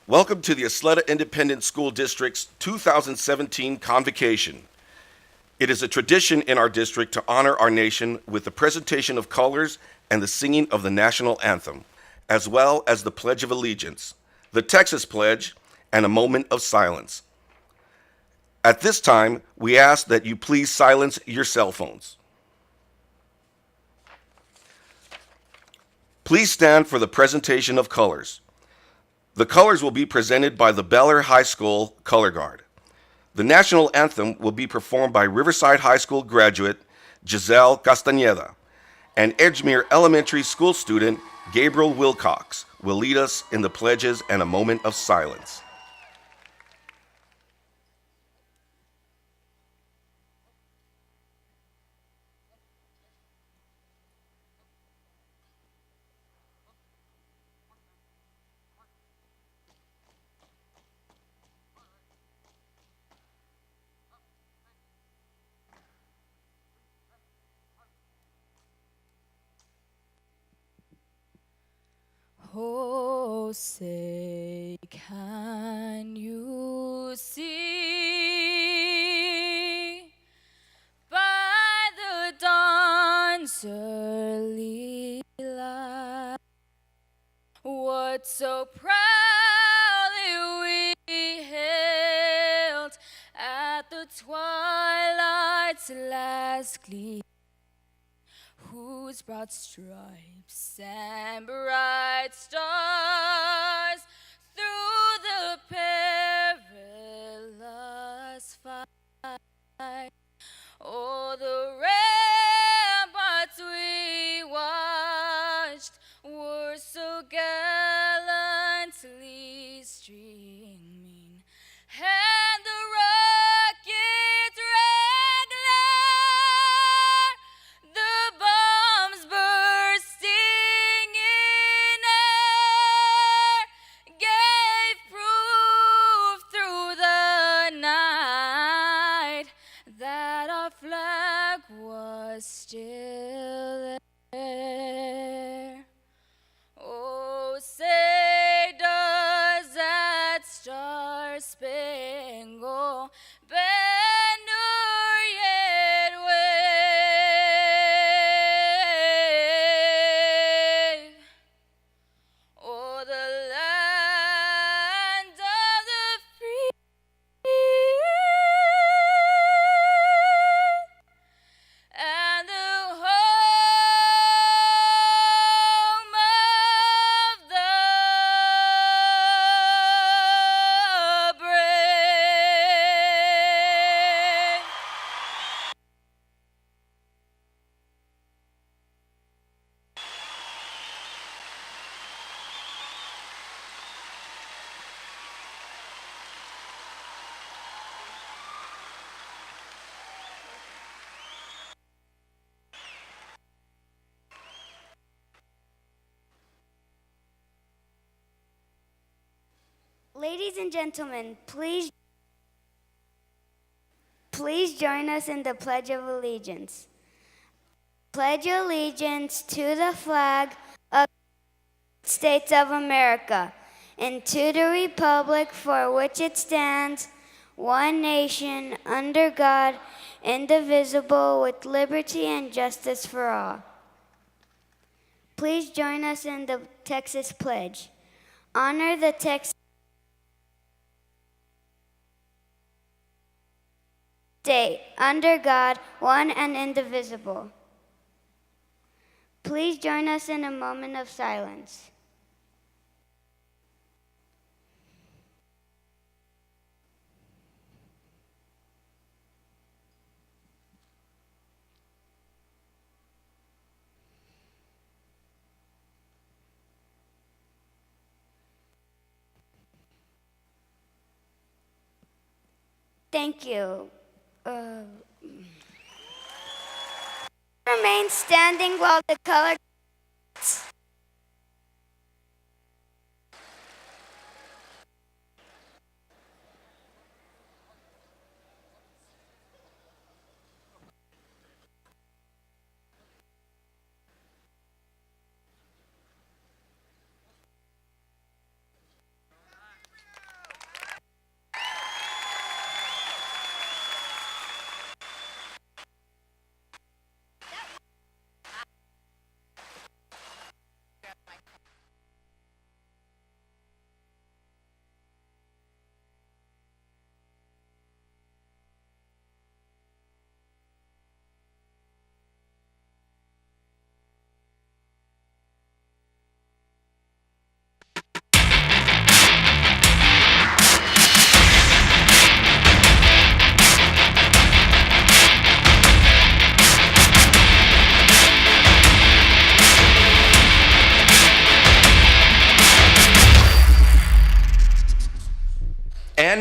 Welcome to the Ysleta Independent School District's 2017 Convocation. It is a tradition in our district to honor our nation with the presentation of colors and the singing of the national anthem, as well as the Pledge of Allegiance, the Texas Pledge, and a moment of silence. At this time, we ask that you please silence your cell phones. Please stand for the presentation of colors. The colors will be presented by the Bel Air High School Color Guard. The national anthem will be performed by Riverside High School graduate Giselle Castañeda, and Edgemere Elementary School student Gabriel Wilcox will lead us in the pledges and a moment of silence. Oh, say, can you see by the dawn's early light what so proudly we hailed at the twilight's last gleam, whose broad stripes and bright stars through the perilous fight, oh, the ramparts we watched were so gallantly streaming, and the rocket's red glare, the bombs bursting in air, gave proof through the night that our flag was still there. Oh, say does that star-spangled banner yet wave o'er the land of the free and the home of the brave? Ladies and gentlemen, please join us in the Pledge of Allegiance. Pledge allegiance to the flag of the States of America and to the republic for which it stands, one nation, under God, indivisible, with liberty and justice for all. Please join us in the Texas Pledge. Honor the Texas state, under God, one and indivisible. Please join us in a moment of silence. Thank you. Remain standing while the color.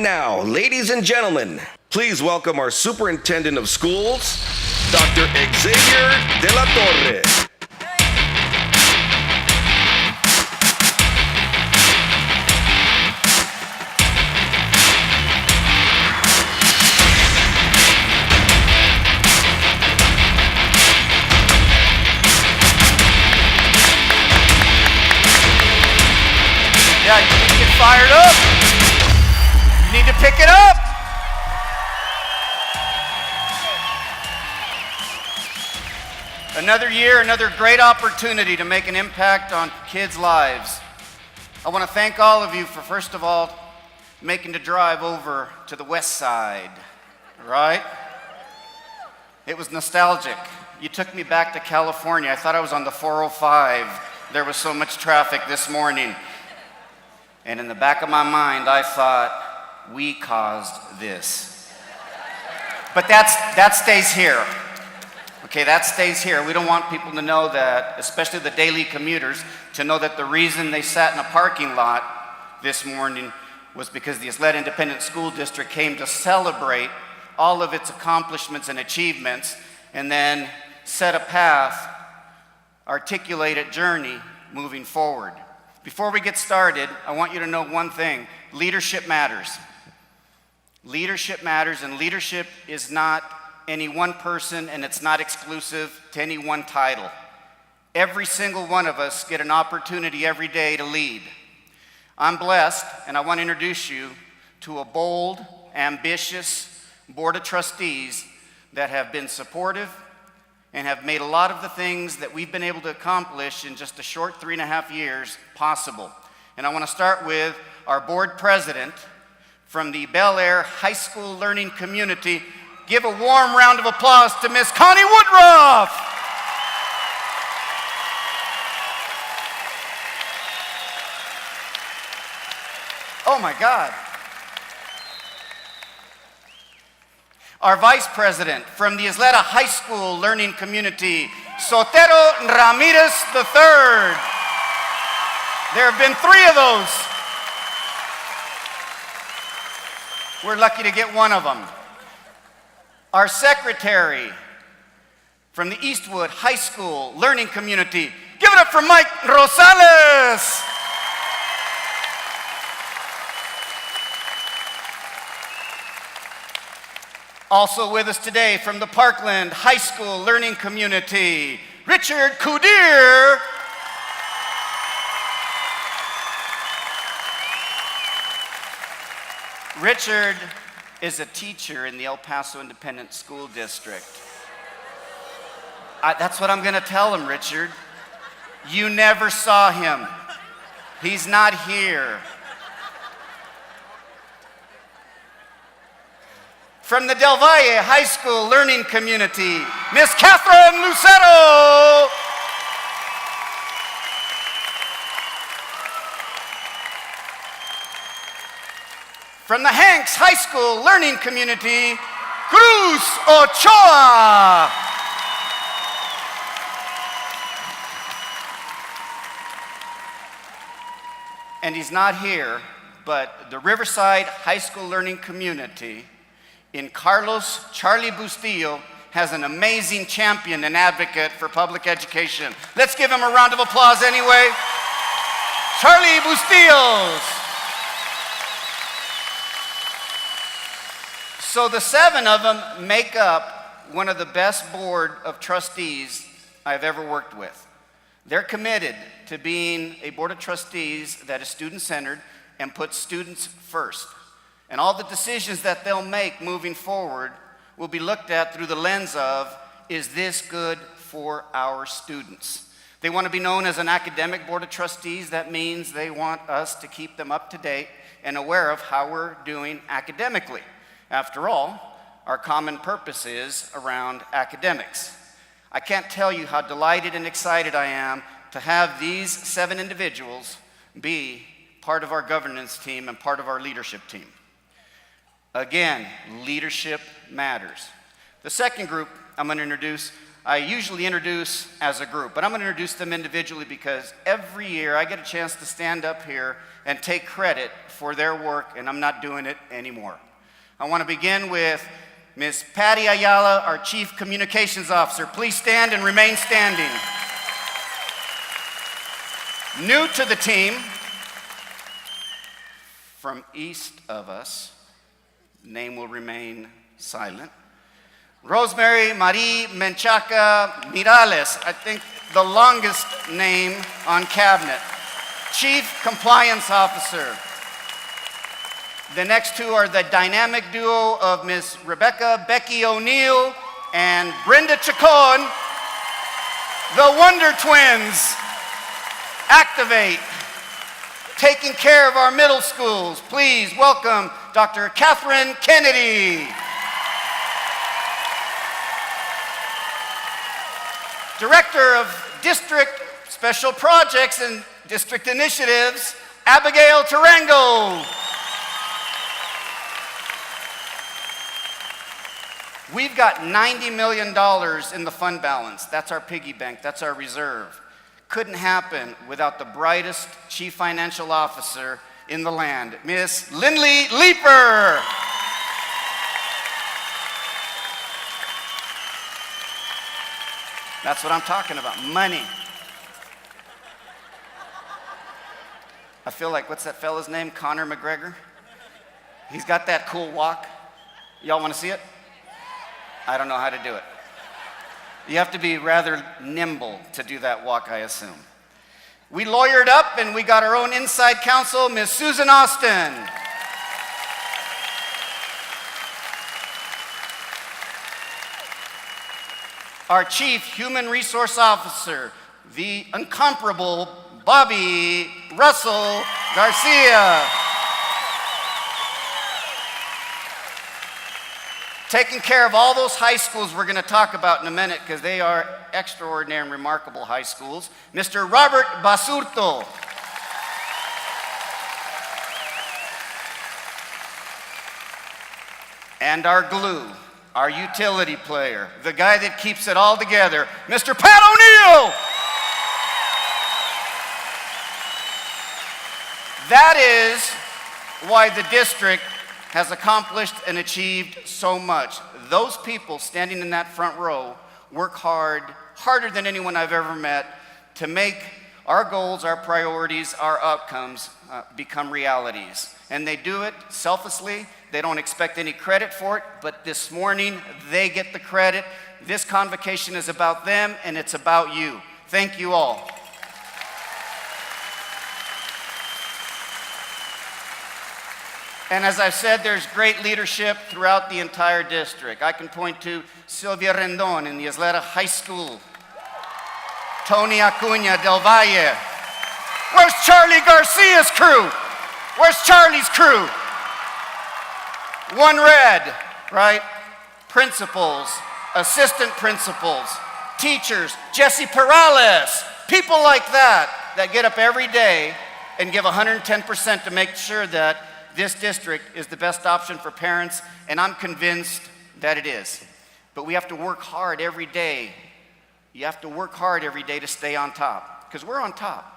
now, ladies and gentlemen, please welcome our Superintendent of Schools, Dr. Xavier de la Torre. Yeah, you need to get fired up. You need to pick it up. Another year, another great opportunity to make an impact on kids' lives. I want to thank all of you for, first of all, making the drive over to the west side, right? It was nostalgic. You took me back to California. I thought I was on the 405. There was so much traffic this morning. And in the back of my mind, I thought, we caused this. But that stays here. Okay, that stays here. We don't want people to know that, especially the daily commuters, to know that the reason they sat in a parking lot this morning was because the Ysleta Independent School District came to celebrate all of its accomplishments and achievements, and then set a path, articulate a journey moving forward. Before we get started, I want you to know one thing. Leadership matters. Leadership matters, and leadership is not any one person, and it's not exclusive to any one title. Every single one of us get an opportunity every day to lead. I'm blessed, and I want to introduce you to a bold, ambitious board of trustees that have been supportive and have made a lot of the things that we've been able to accomplish in just a short 3.5 years possible. And I want to start with our board president from the Bel Air High School Learning Community. Give a warm round of applause to Miss Connie Woodruff. Oh my God. Our vice president from the Ysleta High School Learning Community, Sotero Ramirez III. There have been 3 of those. We're lucky to get one of them. Our secretary from the Eastwood High School Learning Community. Give it up for Mike Rosales. Also with us today from the Parkland High School Learning Community, Richard Kudir. Richard is a teacher in the El Paso Independent School District. That's what I'm going to tell him, Richard. You never saw him. He's not here. From the Del Valle High School Learning Community, Miss Catherine Lucero. From the Hanks High School Learning Community, Cruz Ochoa. And he's not here, but the Riverside High School Learning Community in Carlos Charlie Bustillo has an amazing champion and advocate for public education. Let's give him a round of applause anyway. Charlie Bustillos. So the 7 of them make up one of the best board of trustees I've ever worked with. They're committed to being a board of trustees that is student-centered and puts students first. And all the decisions that they'll make moving forward will be looked at through the lens of, is this good for our students? They want to be known as an academic board of trustees. That means they want us to keep them up to date and aware of how we're doing academically. After all, our common purpose is around academics. I can't tell you how delighted and excited I am to have these 7 individuals be part of our governance team and part of our leadership team. Again, leadership matters. The second group I'm going to introduce I usually introduce as a group, but I'm going to introduce them individually because every year I get a chance to stand up here and take credit for their work, and I'm not doing it anymore. I want to begin with Ms. Patty Ayala, our Chief Communications Officer. Please stand and remain standing. New to the team, from east of us, name will remain silent, Rosemary Marie Menchaca Mirales, I think the longest name on cabinet, Chief Compliance Officer. The next two are the dynamic duo of Ms. Rebecca Becky O'Neill and Brenda Chacon, the Wonder Twins. Activate, taking care of our middle schools. Please welcome Dr. Catherine Kennedy. Director of District Special Projects and District Initiatives, Abigail Tarango. We've got $90 million in the fund balance. That's our piggy bank, that's our reserve. Couldn't happen without the brightest Chief Financial Officer in the land, Miss Lindley Leeper. That's what I'm talking about, money. I feel like, what's that fella's name? Conor McGregor? He's got that cool walk. Y'all want to see it? I don't know how to do it. You have to be rather nimble to do that walk, I assume. We lawyered up and we got our own inside counsel, Ms. Susan Austin. Our Chief Human Resource Officer, the incomparable Bobby Russell Garcia. Taking care of all those high schools we're going to talk about in a minute because they are extraordinary and remarkable high schools. Mr. Robert Basurto. And our glue, our utility player, the guy that keeps it all together, Mr. Pat O'Neill. That is why the district has accomplished and achieved so much. Those people standing in that front row work hard, harder than anyone I've ever met, to make our goals, our priorities, our outcomes become realities. And they do it selflessly. They don't expect any credit for it, but this morning they get the credit. This convocation is about them and it's about you. Thank you all. And as I've said, there's great leadership throughout the entire district. I can point to Sylvia Rendon in the Ysleta High School, Tony Acuna del Valle. Where's Charlie Garcia's crew? Where's Charlie's crew? One red, right? Principals, assistant principals, teachers, Jesse Perales, people like that get up every day and give 110% to make sure that this district is the best option for parents, and I'm convinced that it is. But we have to work hard every day. You have to work hard every day to stay on top, because we're on top.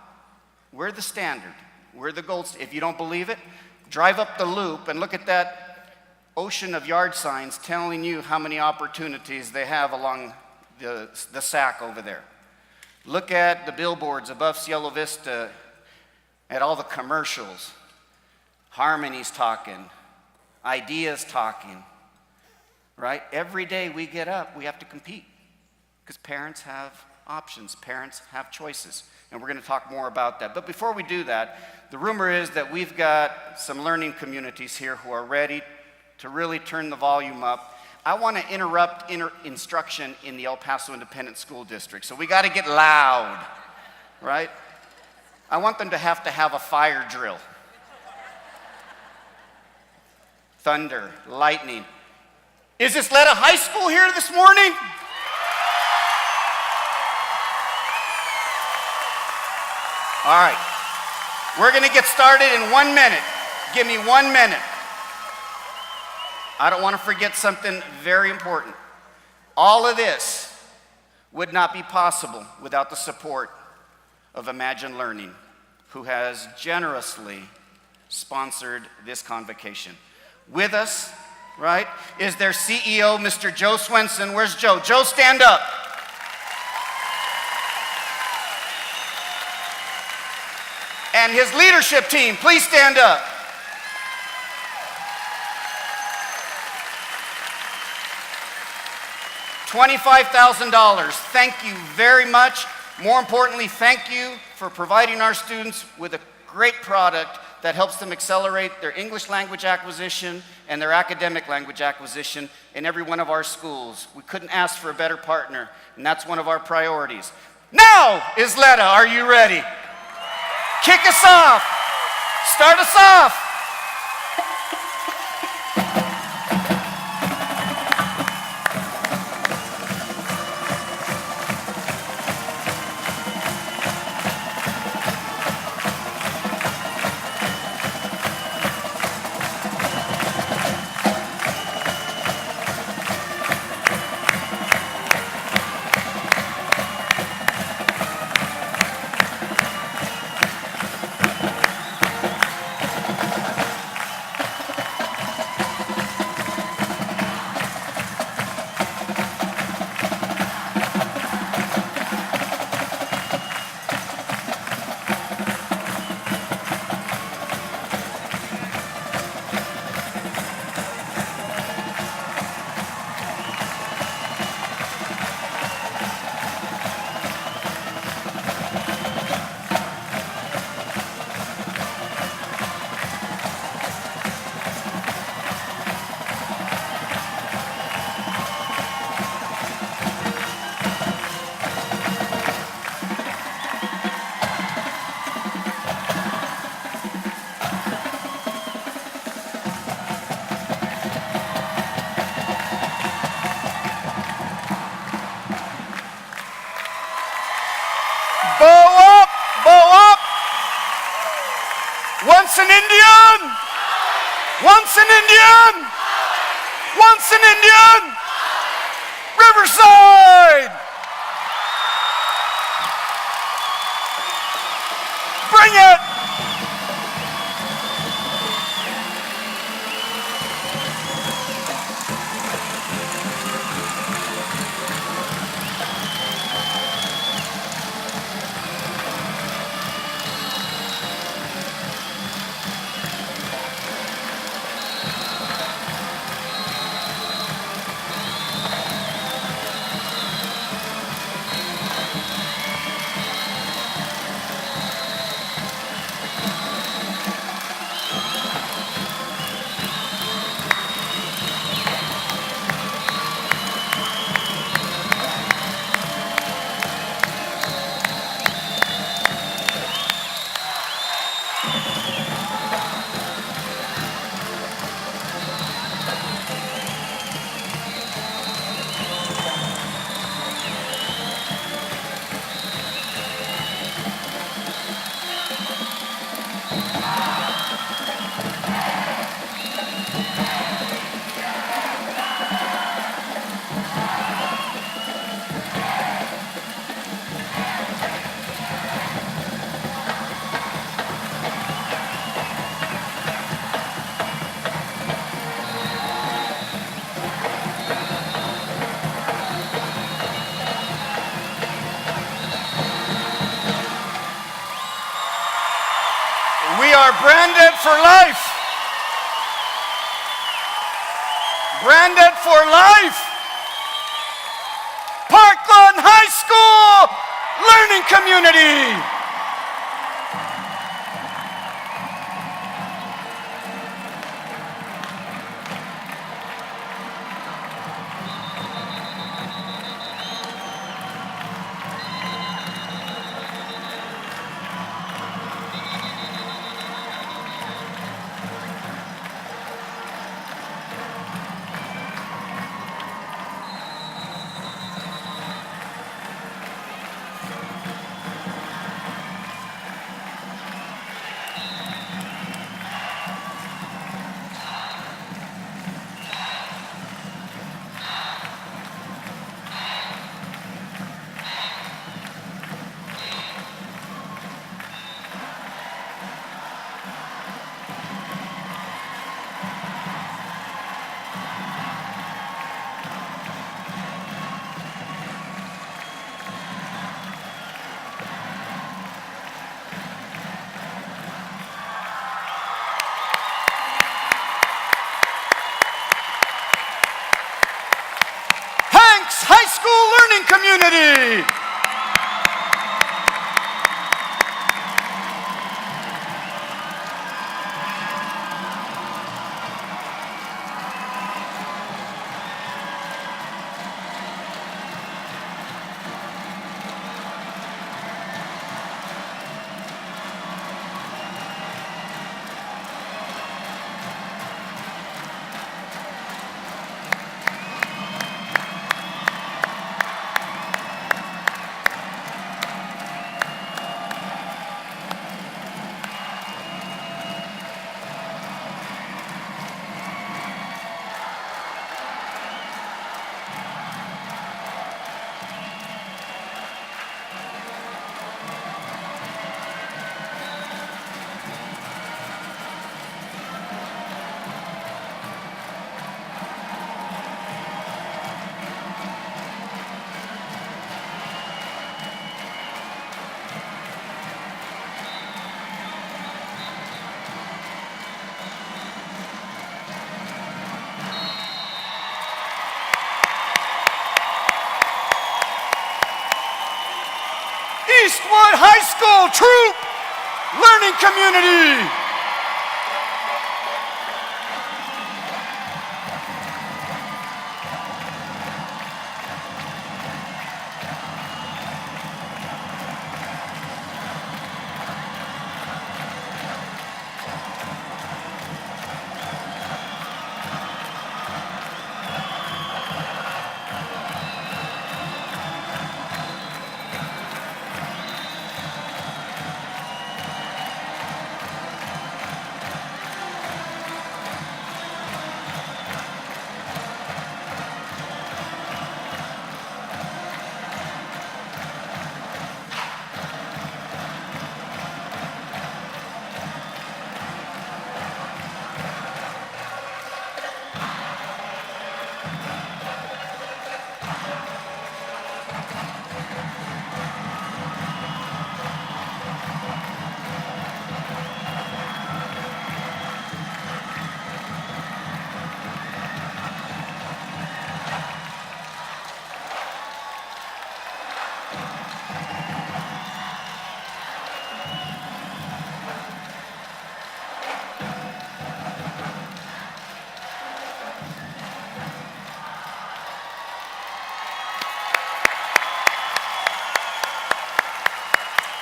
We're the standard. We're the gold standard. If you don't believe it, drive up the loop and look at that ocean of yard signs telling you how many opportunities they have along the SAC over there. Look at the billboards above Cielo Vista, at all the commercials. Harmony's talking, Ideas talking, right? Every day we get up, we have to compete because parents have options, parents have choices, and we're going to talk more about that. But before we do that, the rumor is that we've got some learning communities here who are ready to really turn the volume up. I want to interrupt instruction in the El Paso Independent School District, so we got to get loud, right? I want them to have a fire drill. Thunder, lightning. Is Ysleta High School here this morning? All right. We're going to get started in 1 minute. Give me 1 minute. I don't want to forget something very important. All of this would not be possible without the support of Imagine Learning, who has generously sponsored this convocation. With us, right, is their CEO, Mr. Joe Swenson. Where's Joe? Joe, stand up. And his leadership team, please stand up. $25,000. Thank you very much. More importantly, thank you for providing our students with a great product that helps them accelerate their English language acquisition and their academic language acquisition in every one of our schools. We couldn't ask for a better partner, and that's one of our priorities. Now, Ysleta, are you ready? Kick us off. Start us off. Once an Indian, once an Indian, once an Indian, Riverside. Bring it. We are branded for life. Branded for life. Parkland High School Learning Community. community. Eastwood High School Troop Learning Community.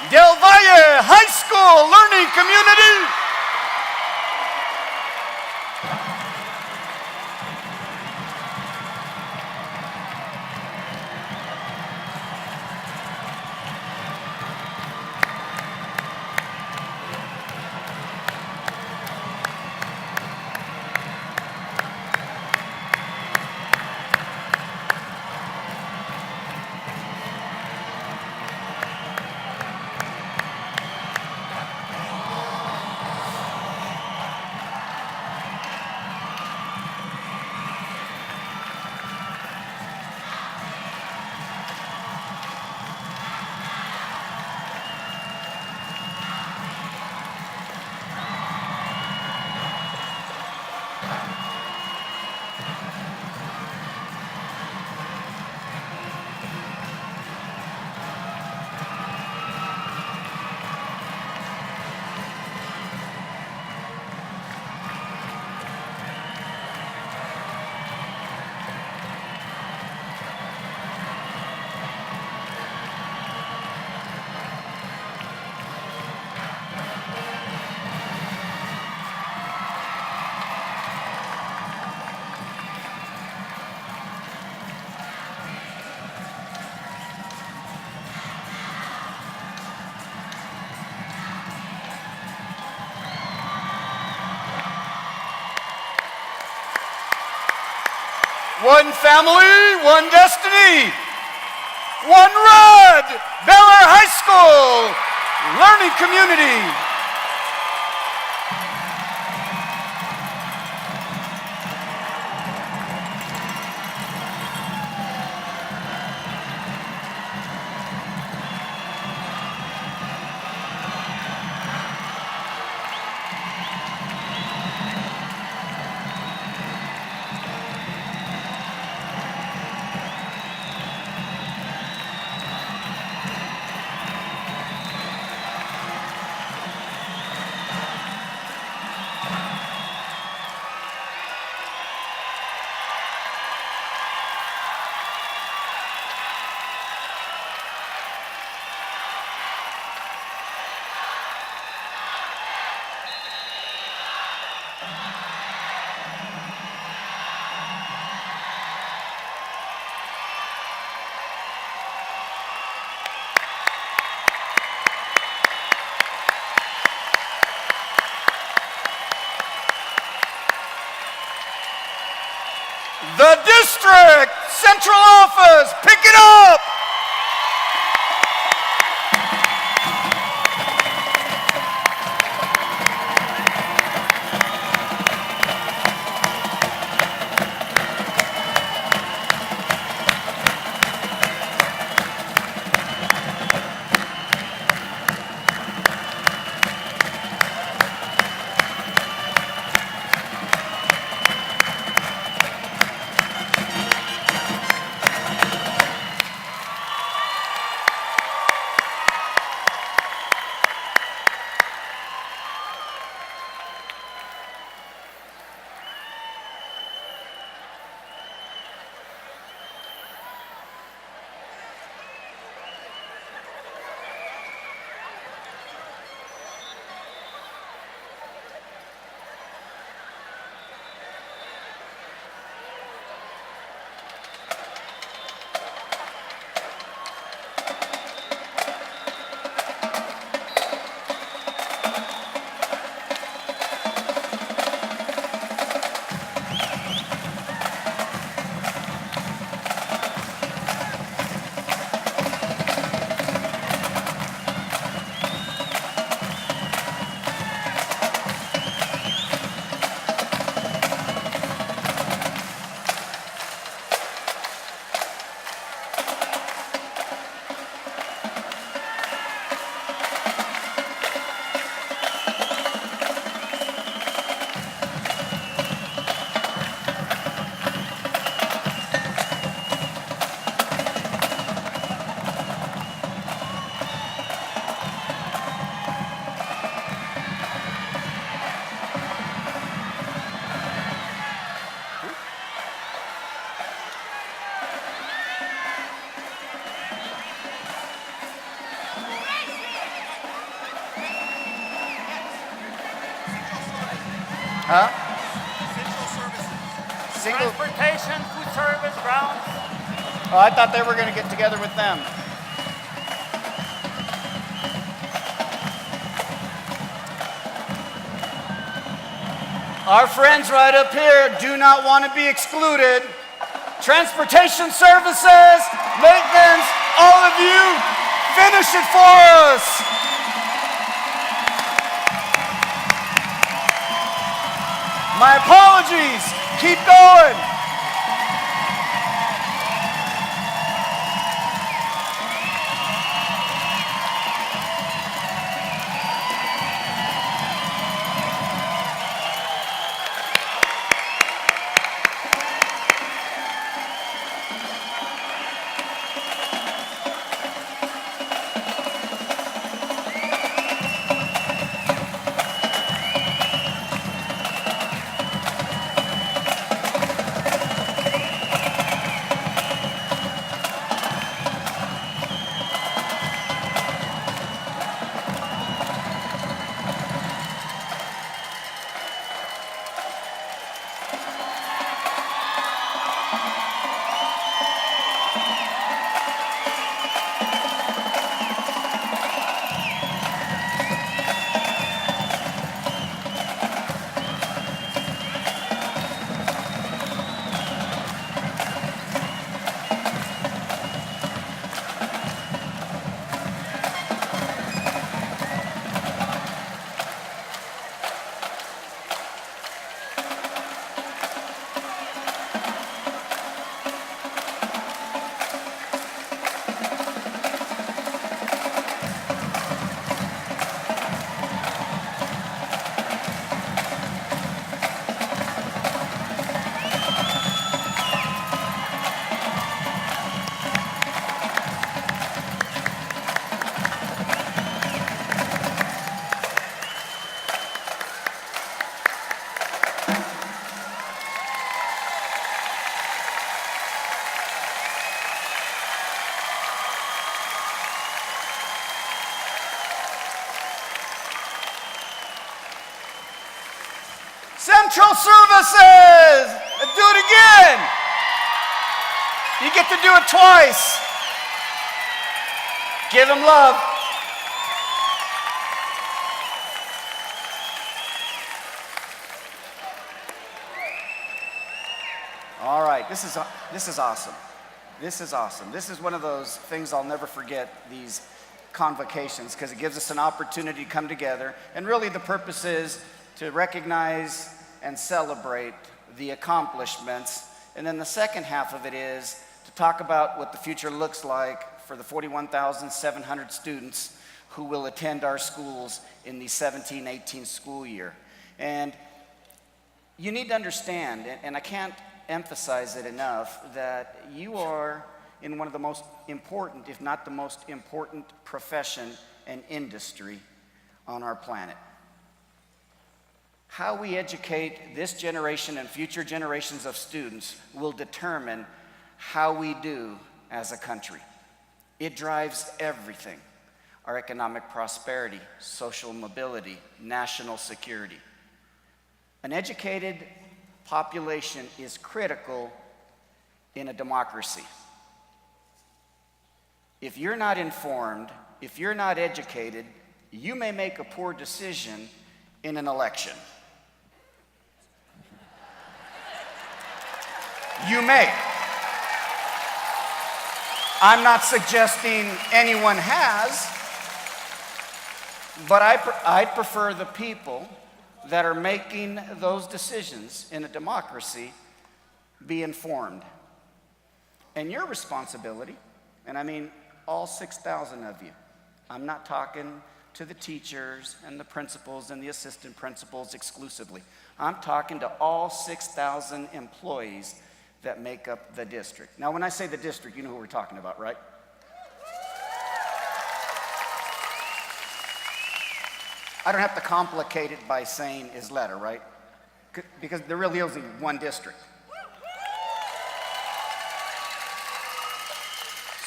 Del Valle High School Learning Community. One family, one destiny. One Red, Bel Air High School Learning Community. The district central office, pick it up. Huh? Single. Transportation, food service, grounds. Oh, I thought they were going to get together with them. Our friends right up here do not want to be excluded. Transportation services, maintenance, all of you, finish it for us. My apologies. Keep going. Central services. Do it again. You get to do it twice. Give them love. All right. right? This is awesome. This is awesome. This is one of those things I'll never forget, these convocations, because it gives us an opportunity to come together. And really the purpose is to recognize and celebrate the accomplishments. And then the second half of it is to talk about what the future looks like for the 41,700 students who will attend our schools in the 17-18 school year. And you need to understand, and I can't emphasize it enough, that you are in one of the most important, if not the most important profession and industry on our planet. How we educate this generation and future generations of students will determine how we do as a country. It drives everything: our economic prosperity, social mobility, national security. An educated population is critical in a democracy. If you're not informed, if you're not educated, you may make a poor decision in an election. You may. I'm not suggesting anyone has, but I'd prefer the people that are making those decisions in a democracy be informed. And your responsibility, and I mean all 6,000 of you, I'm not talking to the teachers and the principals and the assistant principals exclusively. I'm talking to all 6,000 employees that make up the district. Now, when I say the district, you know who we're talking about, right? I don't have to complicate it by saying Ysleta, right? Because there really is only one district.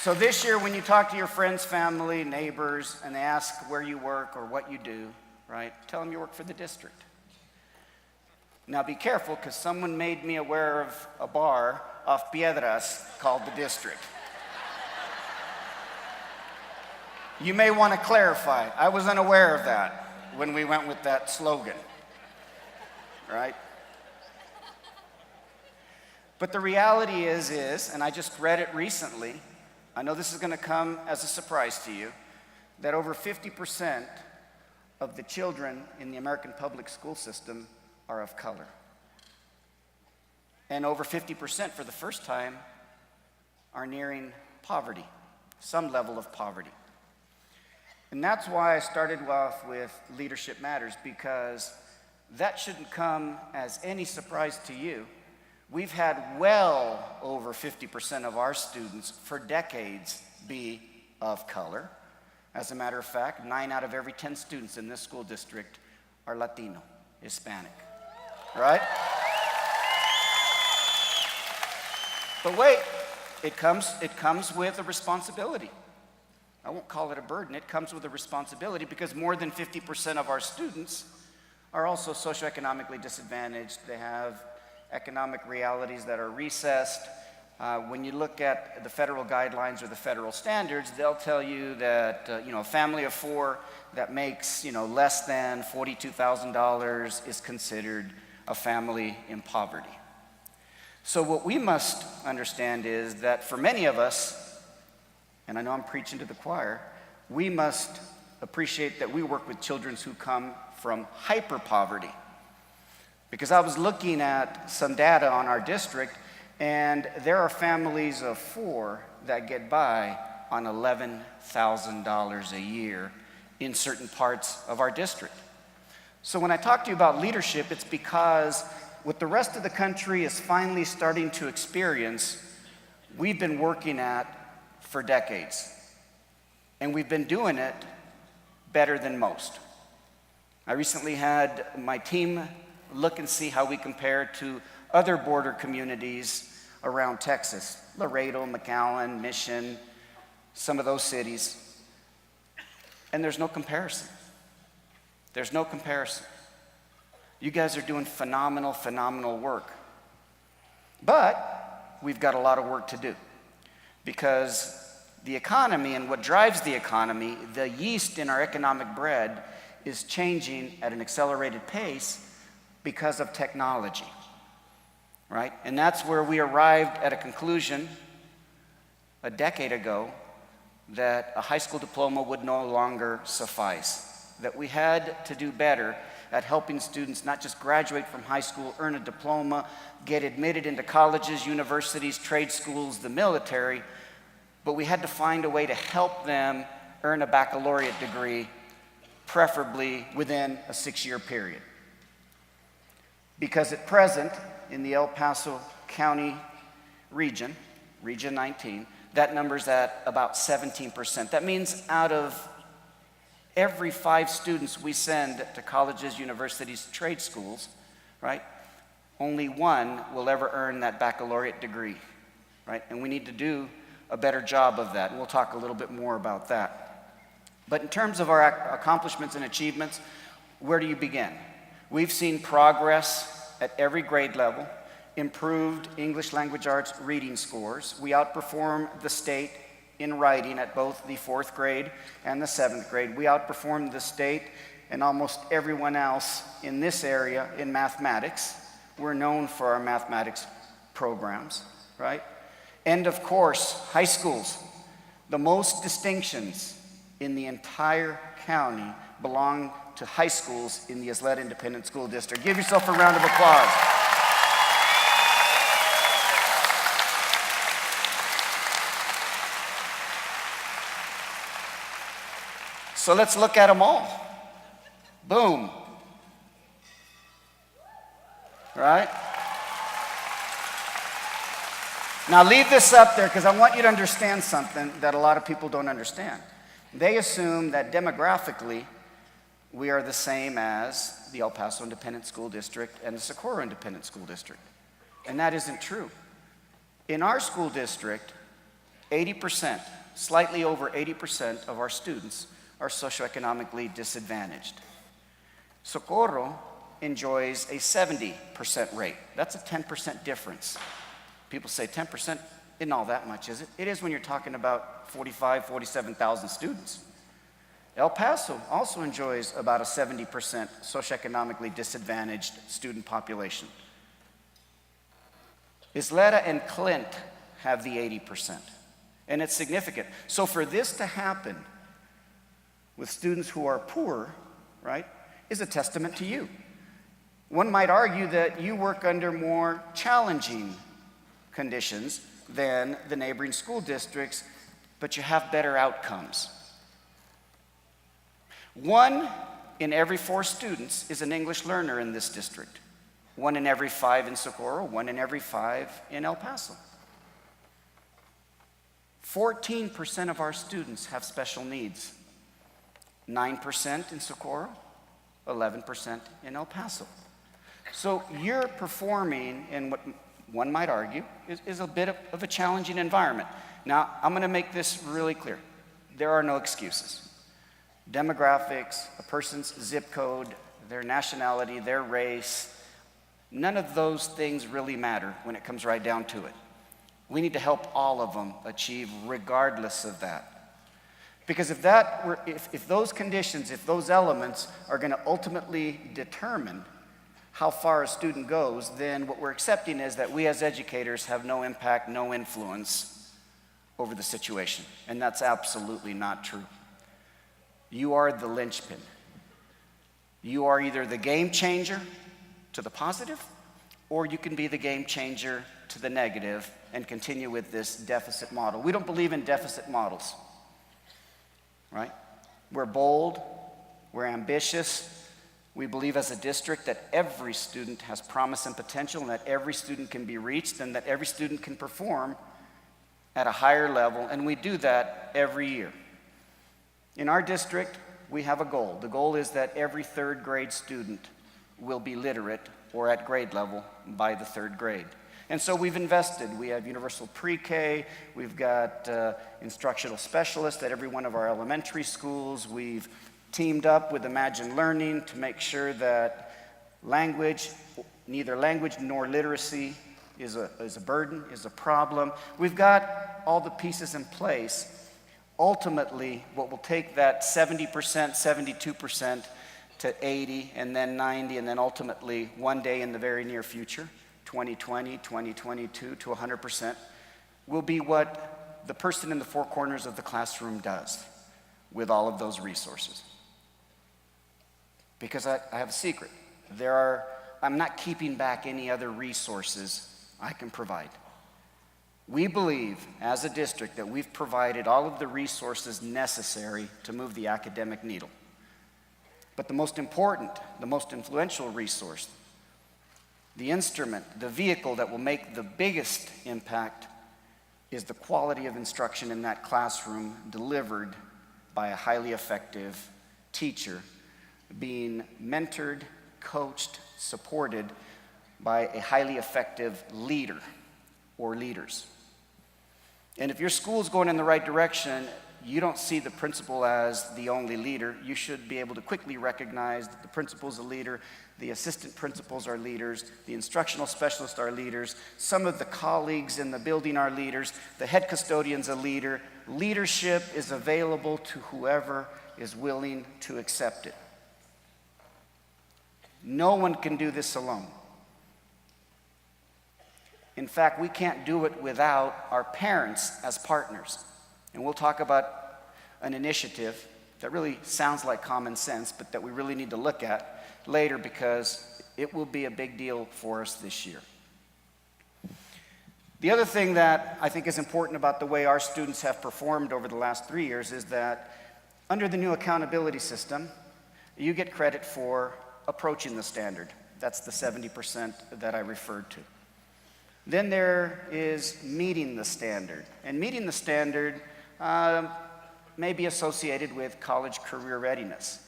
So this year, when you talk to your friends, family, neighbors, and they ask where you work or what you do, right? Tell them you work for the district. Now be careful, because someone made me aware of a bar off Piedras called the District. You may want to clarify. I was unaware of that when we went with that slogan, right? But the reality is, and I just read it recently, I know this is going to come as a surprise to you, that over 50% of the children in the American public school system are of color. And over 50% for the first time are nearing poverty, some level of poverty. And that's why I started off with Leadership Matters, because that shouldn't come as any surprise to you. We've had well over 50% of our students for decades be of color. As a matter of fact, 9 out of every 10 students in this school district are Latino, Hispanic, right? But wait, it comes with a responsibility. I won't call it a burden. It comes with a responsibility, because more than 50% of our students are also socioeconomically disadvantaged. They have economic realities that are recessed. When you look at the federal guidelines or the federal standards, they'll tell you that a family of 4 that makes less than $42,000 is considered a family in poverty. So what we must understand is that for many of us, and I know I'm preaching to the choir, we must appreciate that we work with children who come from hyper poverty. Because I was looking at some data on our district, and there are families of 4 that get by on $11,000 a year in certain parts of our district. So when I talk to you about leadership, it's because what the rest of the country is finally starting to experience, we've been working at for decades. And we've been doing it better than most. I recently had my team look and see how we compare to other border communities around Texas, Laredo, McAllen, Mission, some of those cities. And there's no comparison. There's no comparison. You guys are doing phenomenal, phenomenal work. But we've got a lot of work to do, because the economy and what drives the economy, the yeast in our economic bread, is changing at an accelerated pace because of technology. right? And that's where we arrived at a conclusion a decade ago that a high school diploma would no longer suffice, that we had to do better at helping students not just graduate from high school, earn a diploma, get admitted into colleges, universities, trade schools, the military, but we had to find a way to help them earn a baccalaureate degree, preferably within a 6-year period. Because at present, in the El Paso County region, Region 19, that number's at about 17%. That means out of every 5 students we send to colleges, universities, trade schools, right, only 1 will ever earn that baccalaureate degree, right? And we need to do a better job of that. And we'll talk a little bit more about that. But in terms of our accomplishments and achievements, where do you begin? We've seen progress at every grade level, improved English language arts reading scores. We outperform the state in writing at both the 4th grade and the 7th grade. We outperformed the state and almost everyone else in this area in mathematics. We're known for our mathematics programs, right? And of course, high schools. The most distinctions in the entire county belong to high schools in the Ysleta Independent School District. Give yourself a round of applause. So let's look at them all. Boom. Right? Now leave this up there because I want you to understand something that a lot of people don't understand. They assume that demographically we are the same as the El Paso Independent School District and the Socorro Independent School District. And that isn't true. In our school district, 80%, slightly over 80% of our students are socioeconomically disadvantaged. Socorro enjoys a 70% rate. That's a 10% difference. People say 10% isn't all that much, is it? It is when you're talking about 45, 47,000 students. El Paso also enjoys about a 70% socioeconomically disadvantaged student population. Ysleta and Clint have the 80%, and it's significant. So for this to happen with students who are poor, right, is a testament to you. One might argue that you work under more challenging conditions than the neighboring school districts, but you have better outcomes. 1 in every 4 students is an English learner in this district. 1 in every 5 in Socorro, 1 in every 5 in El Paso. 14% of our students have special needs. 9% in Socorro, 11% in El Paso. So you're performing in what one might argue is a bit of a challenging environment. Now, I'm going to make this really clear. There are no excuses. Demographics, a person's zip code, their nationality, their race, none of those things really matter when it comes right down to it. We need to help all of them achieve regardless of that. Because if those conditions, if those elements are going to ultimately determine how far a student goes, then what we're accepting is that we as educators have no impact, no influence over the situation. And that's absolutely not true. You are the linchpin. You are either the game changer to the positive, or you can be the game changer to the negative and continue with this deficit model. We don't believe in deficit models, right? We're bold, we're ambitious. We believe as a district that every student has promise and potential, and that every student can be reached, and that every student can perform at a higher level, and we do that every year. In our district, we have a goal. The goal is that every 3rd grade student will be literate or at grade level by the 3rd grade. And so we've invested. We have universal pre-K. We've got instructional specialists at every one of our elementary schools. We've teamed up with Imagine Learning to make sure that neither language nor literacy is a burden, is a problem. We've got all the pieces in place. Ultimately, what will take that 70%, 72% to 80, and then 90, and then ultimately one day in the very near future 2020, 2022 to 100%, will be what the person in the four corners of the classroom does with all of those resources. Because I have a secret. I'm not keeping back any other resources I can provide. We believe, as a district, that we've provided all of the resources necessary to move the academic needle. But the most important, the most influential resource, the instrument, the vehicle that will make the biggest impact is the quality of instruction in that classroom delivered by a highly effective teacher, being mentored, coached, supported by a highly effective leader or leaders. And if your school's going in the right direction, you don't see the principal as the only leader. You should be able to quickly recognize that the principal's a leader, the assistant principals are leaders, the instructional specialists are leaders, some of the colleagues in the building are leaders, the head custodian's a leader. Leadership is available to whoever is willing to accept it. No one can do this alone. In fact, we can't do it without our parents as partners. And we'll talk about an initiative that really sounds like common sense, but that we really need to look at later because it will be a big deal for us this year. The other thing that I think is important about the way our students have performed over the last 3 years is that under the new accountability system, you get credit for approaching the standard. That's the 70% that I referred to. Then there is meeting the standard. And meeting the standard may be associated with college career readiness.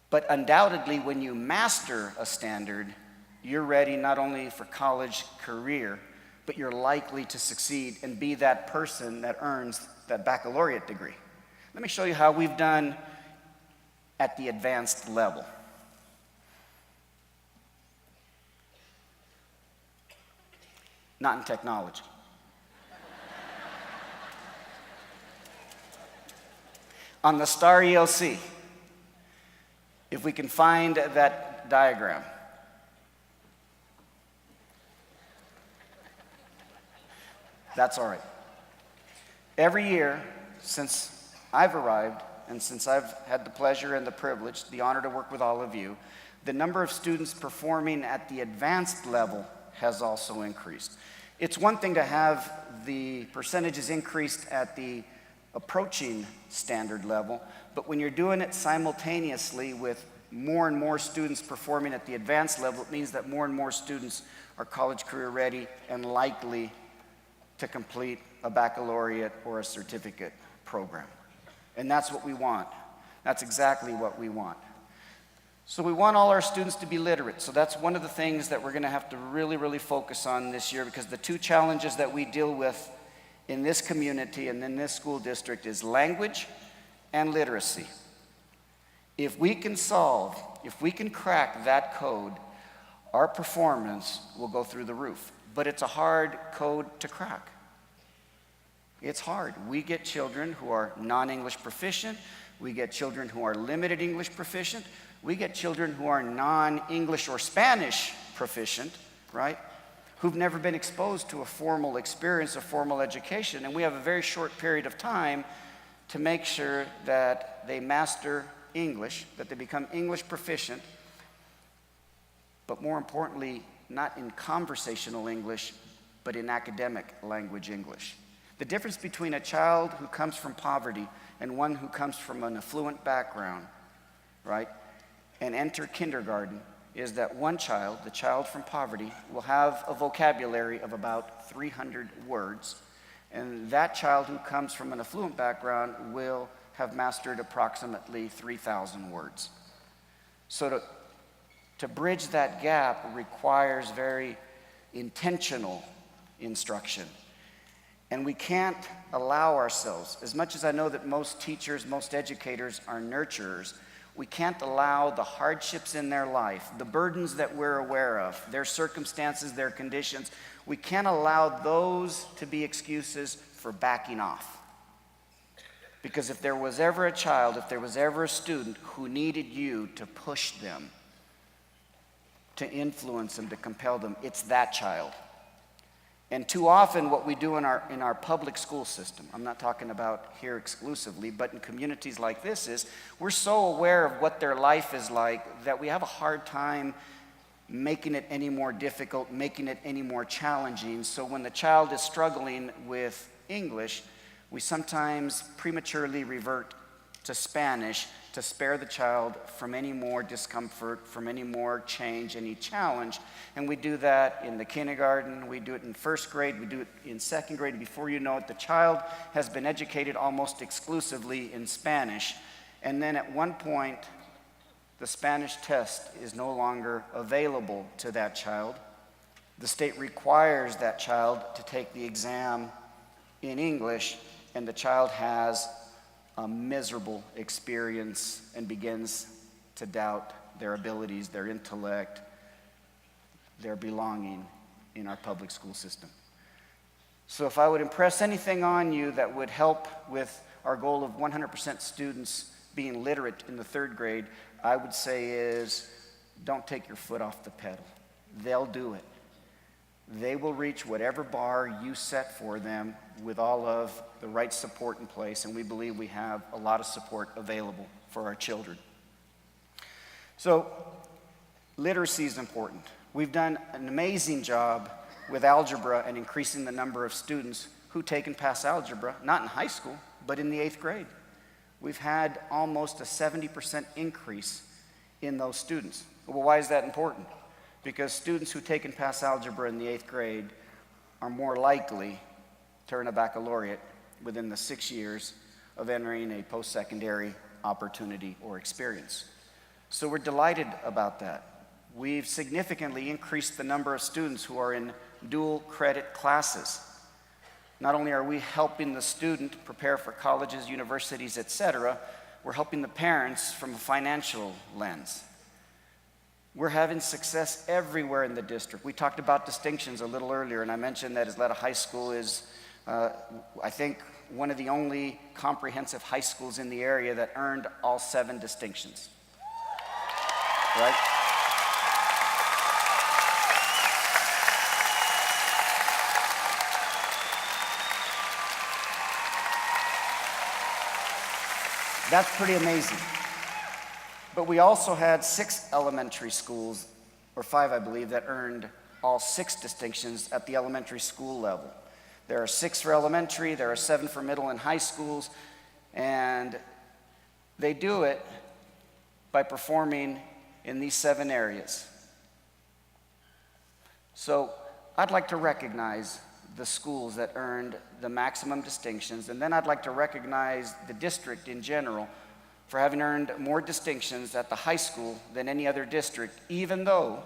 But undoubtedly, when you master a standard, you're ready not only for college career, but you're likely to succeed and be that person that earns that baccalaureate degree. Let me show you how we've done at the advanced level. Not in technology. On the STAR ELC, if we can find that diagram. That's all right. Every year since I've arrived and since I've had the pleasure and the privilege, the honor to work with all of you, the number of students performing at the advanced level has also increased. It's one thing to have the percentages increased at the approaching standard level, but when you're doing it simultaneously with more and more students performing at the advanced level, it means that more and more students are college career ready and likely to complete a baccalaureate or a certificate program. And that's what we want. That's exactly what we want. So we want all our students to be literate. So that's one of the things that we're going to have to really, really focus on this year, because the two challenges that we deal with in this community and in this school district is language and literacy. If we can crack that code, our performance will go through the roof. But it's a hard code to crack. It's hard. We get children who are non-English proficient. We get children who are limited English proficient. We get children who are non-English or Spanish proficient, right? Who've never been exposed to a formal experience, a formal education. And we have a very short period of time to make sure that they master English, that they become English proficient, but more importantly, not in conversational English, but in academic language English. The difference between a child who comes from poverty and one who comes from an affluent background, right, and enter kindergarten is that one child, the child from poverty, will have a vocabulary of about 300 words, and that child who comes from an affluent background will have mastered approximately 3,000 words. So to bridge that gap requires very intentional instruction. And we can't allow ourselves, as much as I know that most teachers, most educators are nurturers, we can't allow the hardships in their life, the burdens that we're aware of, their circumstances, their conditions, we can't allow those to be excuses for backing off. Because if there was ever a child, if there was ever a student who needed you to push them, to influence them, to compel them. It's that child. And too often what we do in our public school system, I'm not talking about here exclusively, but in communities like this, is we're so aware of what their life is like that we have a hard time making it any more difficult, making it any more challenging. So when the child is struggling with English, we sometimes prematurely revert to Spanish to spare the child from any more discomfort, from any more change, any challenge. And we do that in the kindergarten, we do it in first grade, we do it in second grade. Before you know it, the child has been educated almost exclusively in Spanish. And then at one point, the Spanish test is no longer available to that child. The state requires that child to take the exam in English, and the child has a miserable experience and begins to doubt their abilities, their intellect, their belonging in our public school system. So if I would impress anything on you that would help with our goal of 100% students being literate in the third grade, I would say is don't take your foot off the pedal. They'll do it. They will reach whatever bar you set for them with all of the right support in place, and we believe we have a lot of support available for our children. So, literacy is important. We've done an amazing job with algebra and increasing the number of students who take and pass algebra, not in high school, but in the 8th grade. We've had almost a 70% increase in those students. Well, why is that important? Because students who take and pass algebra in the 8th grade are more likely to earn a baccalaureate within the 6 years of entering a post-secondary opportunity or experience. So we're delighted about that. We've significantly increased the number of students who are in dual credit classes. Not only are we helping the student prepare for colleges, universities, etc., we're helping the parents from a financial lens. We're having success everywhere in the district. We talked about distinctions a little earlier, and I mentioned that Ysleta High School is, I think, one of the only comprehensive high schools in the area that earned all 7 distinctions. Right? That's pretty amazing. But we also had 6 elementary schools, or 5, I believe, that earned all 6 distinctions at the elementary school level. There are 6 for elementary, there are 7 for middle and high schools, and they do it by performing in these 7 areas. So I'd like to recognize the schools that earned the maximum distinctions, and then I'd like to recognize the district in general for having earned more distinctions at the high school than any other district, even though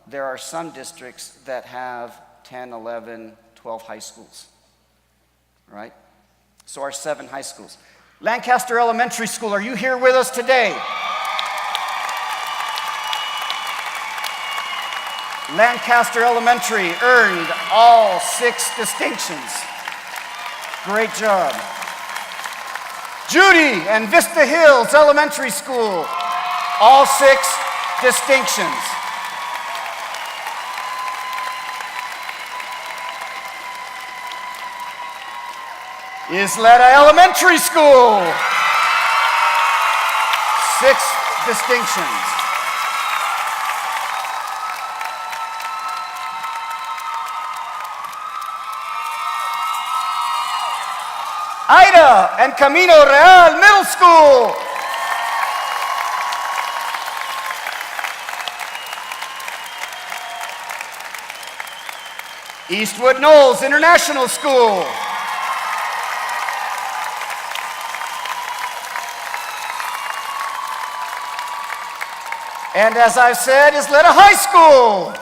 there are some districts that have 10, 11, 12 high schools, right? So our 7 high schools. Lancaster Elementary School, are you here with us today? Lancaster Elementary earned all 6 distinctions. Great job. Judy and Vista Hills Elementary School, all 6 distinctions. Ysleta Elementary School, 6 distinctions. Ida and Camino Real Middle School. Eastwood Knolls International School. And as I've said, Ysleta High School.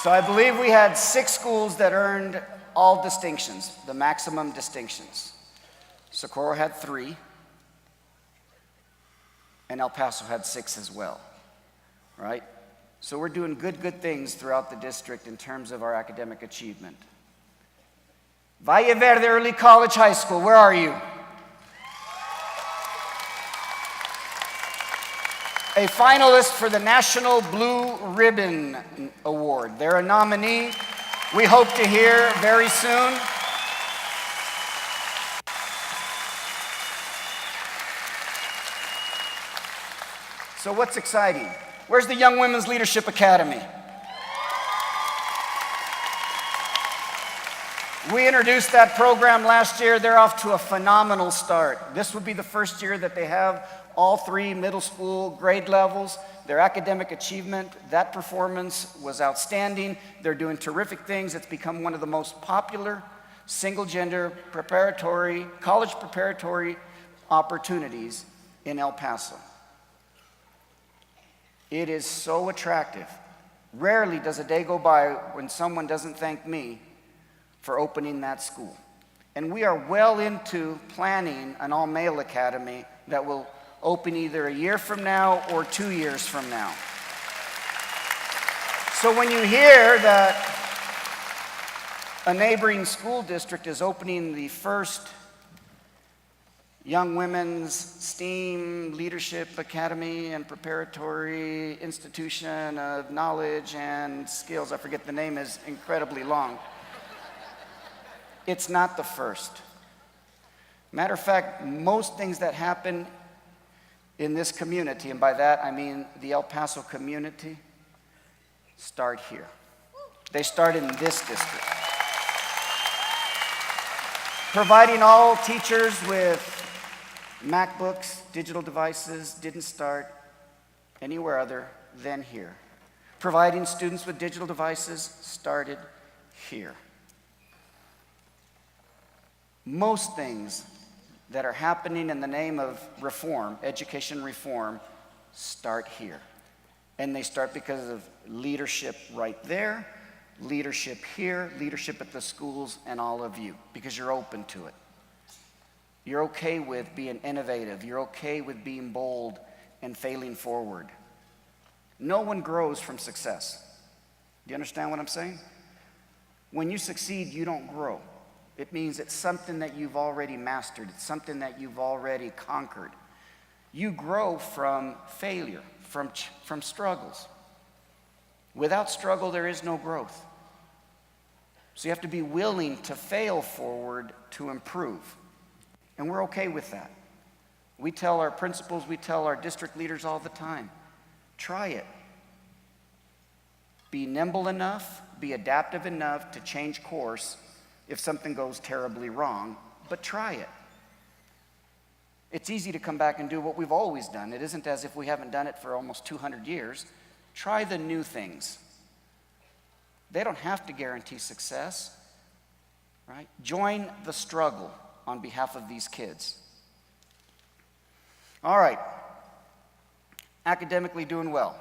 So I believe we had 6 schools that earned all distinctions, the maximum distinctions. Socorro had 3, and El Paso had 6 as well, right? So we're doing good things throughout the district in terms of our academic achievement. Valle Verde Early College High School, where are you? A finalist for the National Blue Ribbon Award. They're a nominee. We hope to hear very soon. So what's exciting? Where's the Young Women's Leadership Academy? We introduced that program last year. They're off to a phenomenal start. This would be the first year that they have all 3 middle school grade levels. Their academic achievement, that performance was outstanding. They're doing terrific things. It's become one of the most popular single-gender preparatory, college preparatory opportunities in El Paso. It is so attractive. Rarely does a day go by when someone doesn't thank me for opening that school. And we are well into planning an all-male academy that will open either a year from now or 2 years from now. So when you hear that a neighboring school district is opening the first Young Women's STEAM Leadership Academy and Preparatory Institution of Knowledge and Skills, I forget the name, is incredibly long. It's not the first. Matter of fact, most things that happen in this community, and by that I mean the El Paso community, start here. They start in this district. Providing all teachers with MacBooks, digital devices, didn't start anywhere other than here. Providing students with digital devices started here. Most things that are happening in the name of reform, education reform, start here. And they start because of leadership right there, leadership here, leadership at the schools, and all of you, because you're open to it. You're okay with being innovative. You're okay with being bold and failing forward. No one grows from success. Do you understand what I'm saying? When you succeed, you don't grow. It means it's something that you've already mastered. It's something that you've already conquered. You grow from failure, from struggles. Without struggle, there is no growth. So you have to be willing to fail forward to improve. And we're okay with that. We tell our principals, we tell our district leaders all the time, try it. Be nimble enough, be adaptive enough to change course if something goes terribly wrong, but try it. It's easy to come back and do what we've always done. It isn't as if we haven't done it for almost 200 years. Try the new things. They don't have to guarantee success, right? Join the struggle on behalf of these kids. All right, academically doing well.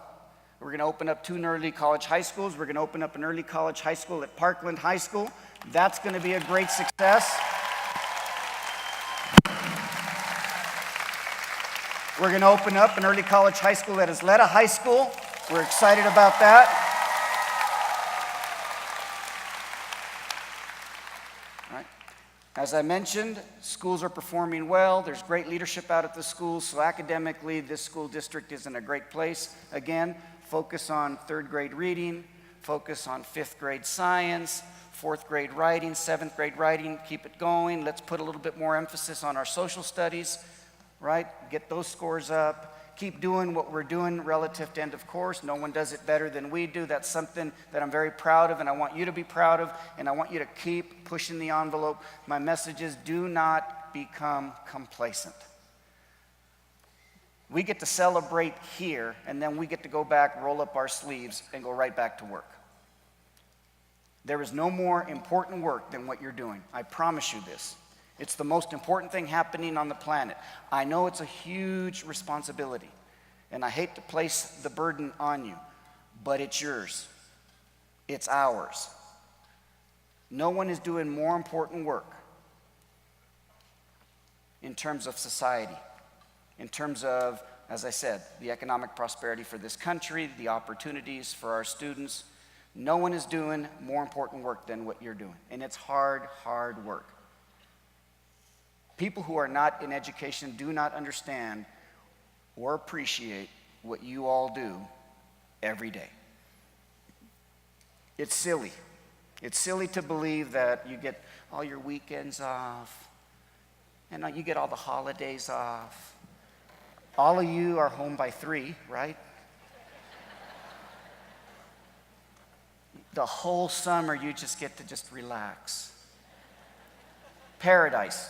We're going to open up 2 early college high schools. We're going to open up an early college high school at Parkland High School. That's going to be a great success. We're going to open up an early college high school at Ysleta High School. We're excited about that. All right. As I mentioned, schools are performing well. There's great leadership out at the schools, so academically, this school district is in a great place. Again, focus on 3rd grade reading, focus on 5th grade science, 4th grade writing, 7th grade writing, keep it going. Let's put a little bit more emphasis on our social studies, right? Get those scores up. Keep doing what we're doing relative to end of course. No one does it better than we do. That's something that I'm very proud of, and I want you to be proud of, and I want you to keep pushing the envelope. My message is, do not become complacent. We get to celebrate here, and then we get to go back, roll up our sleeves, and go right back to work. There is no more important work than what you're doing. I promise you this. It's the most important thing happening on the planet. I know it's a huge responsibility, and I hate to place the burden on you, but it's yours. It's ours. No one is doing more important work in terms of society, in terms of as I said, the economic prosperity for this country, the opportunities for our students. No one is doing more important work than what you're doing, and it's hard, hard work. People who are not in education do not understand or appreciate what you all do every day. It's silly. It's silly to believe that you get all your weekends off, and you get all the holidays off. All of you are home by 3, right? The whole summer you just get to just relax. Paradise.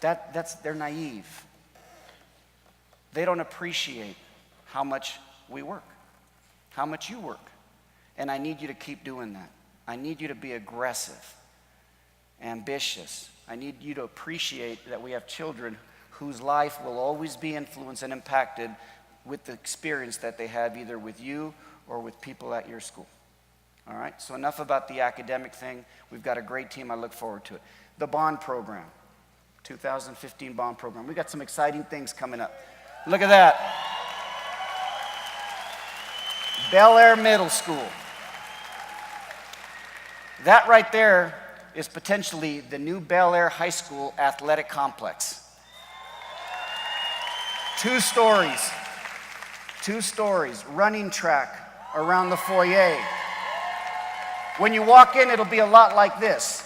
They're naive. They don't appreciate how much we work, how much you work. And I need you to keep doing that. I need you to be aggressive, ambitious. I need you to appreciate that we have children whose life will always be influenced and impacted with the experience that they have either with you or with people at your school. All right, so enough about the academic thing. We've got a great team. I look forward to it. The bond program, 2015 bond program. We got some exciting things coming up. Look at that. Bel Air Middle School. That right there is potentially the new Bel Air High School athletic complex. 2 stories. 2 stories, running track around the foyer. When you walk in, it'll be a lot like this.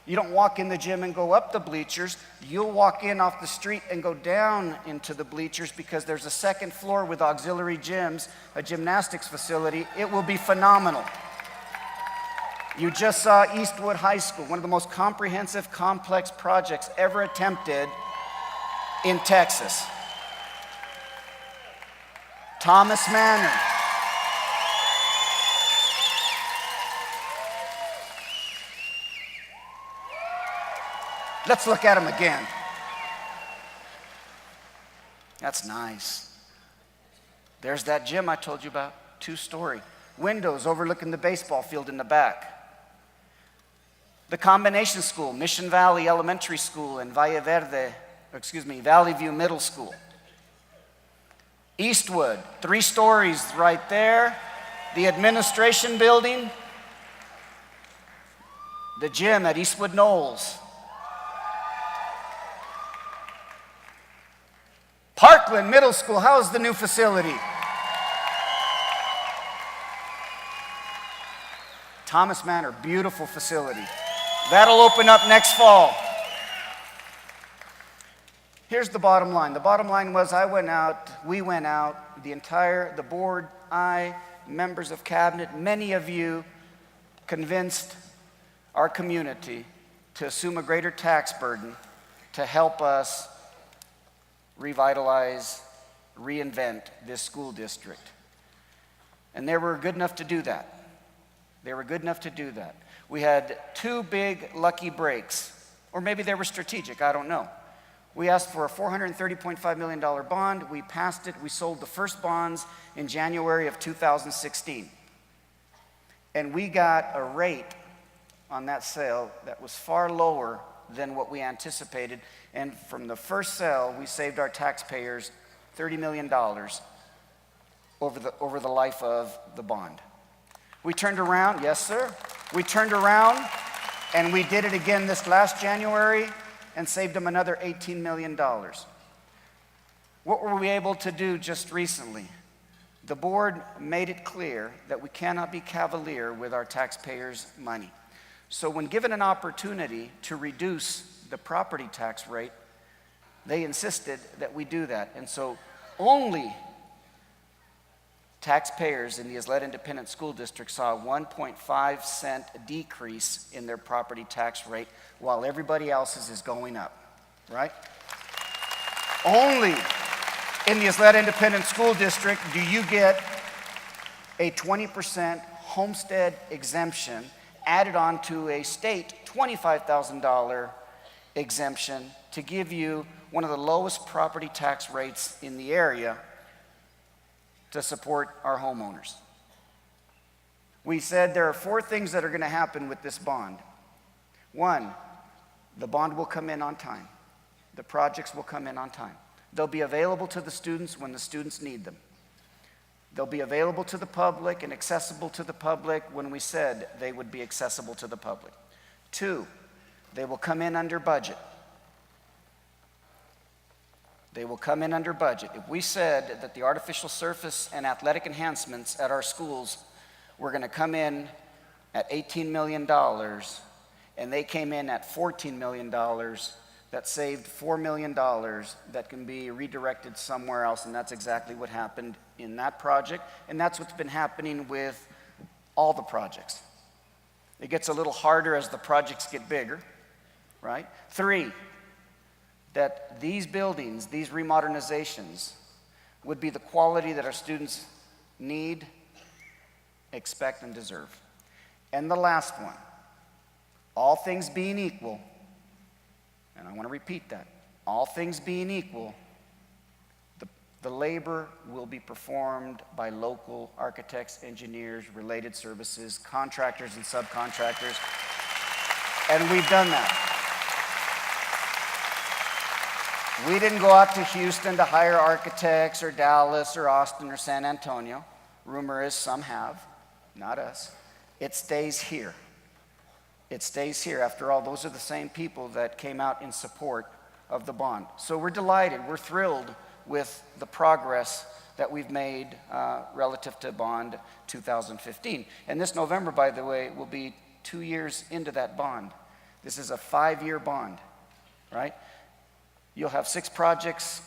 You don't walk in the gym and go up the bleachers. You'll walk in off the street and go down into the bleachers because there's a second floor with auxiliary gyms, a gymnastics facility. It will be phenomenal. You just saw Eastwood High School, one of the most comprehensive, complex projects ever attempted in Texas. Thomas Manor. Let's look at them again. That's nice. There's that gym I told you about, 2-story. Windows overlooking the baseball field in the back. The combination school, Mission Valley Elementary School and Valley View Middle School. Eastwood, 3 stories right there. The administration building. The gym at Eastwood Knolls. Parkland Middle School, how's the new facility? Thomas Manor, beautiful facility. That'll open up next fall. Here's the bottom line. The bottom line was we went out, the board, members of cabinet, many of you convinced our community to assume a greater tax burden to help us revitalize, reinvent this school district. And they were good enough to do that. We had 2 big lucky breaks, or maybe they were strategic, I don't know. We asked for a $430.5 million bond. We passed it. We sold the first bonds in January of 2016. And we got a rate on that sale that was far lower than what we anticipated. And from the first sale, we saved our taxpayers $30 million over the life of the bond. We turned around, yes sir, we turned around and we did it again this last January and saved them another $18 million. What were we able to do just recently? The board made it clear that we cannot be cavalier with our taxpayers' money. So when given an opportunity to reduce the property tax rate, they insisted that we do that. And so only taxpayers in the Ysleta Independent School District saw a 1.5 cent decrease in their property tax rate while everybody else's is going up, right? Only in the Ysleta Independent School District do you get a 20% homestead exemption added on to a state $25,000 exemption to give you one of the lowest property tax rates in the area to support our homeowners. We said there are 4 things that are going to happen with this bond. 1, the bond will come in on time. The projects will come in on time. They'll be available to the students when the students need them. They'll be available to the public and accessible to the public when we said they would be accessible to the public. 2, they will come in under budget. They will come in under budget. If we said that the artificial surface and athletic enhancements at our schools were going to come in at $18 million, and they came in at $14 million, that saved $4 million that can be redirected somewhere else, and that's exactly what happened in that project, and that's what's been happening with all the projects. It gets a little harder as the projects get bigger, right? 3, that these buildings, these remodernizations, would be the quality that our students need, expect, and deserve. And the last one, all things being equal, and I want to repeat that, all things being equal, the labor will be performed by local architects, engineers, related services, contractors and subcontractors, and we've done that. We didn't go out to Houston to hire architects, or Dallas, or Austin, or San Antonio. Rumor is some have, not us. It stays here. It stays here. After all, those are the same people that came out in support of the bond. So we're delighted, we're thrilled with the progress that we've made relative to bond 2015. And this November, by the way, will be 2 years into that bond. This is a 5-year bond, right? You'll have 6 projects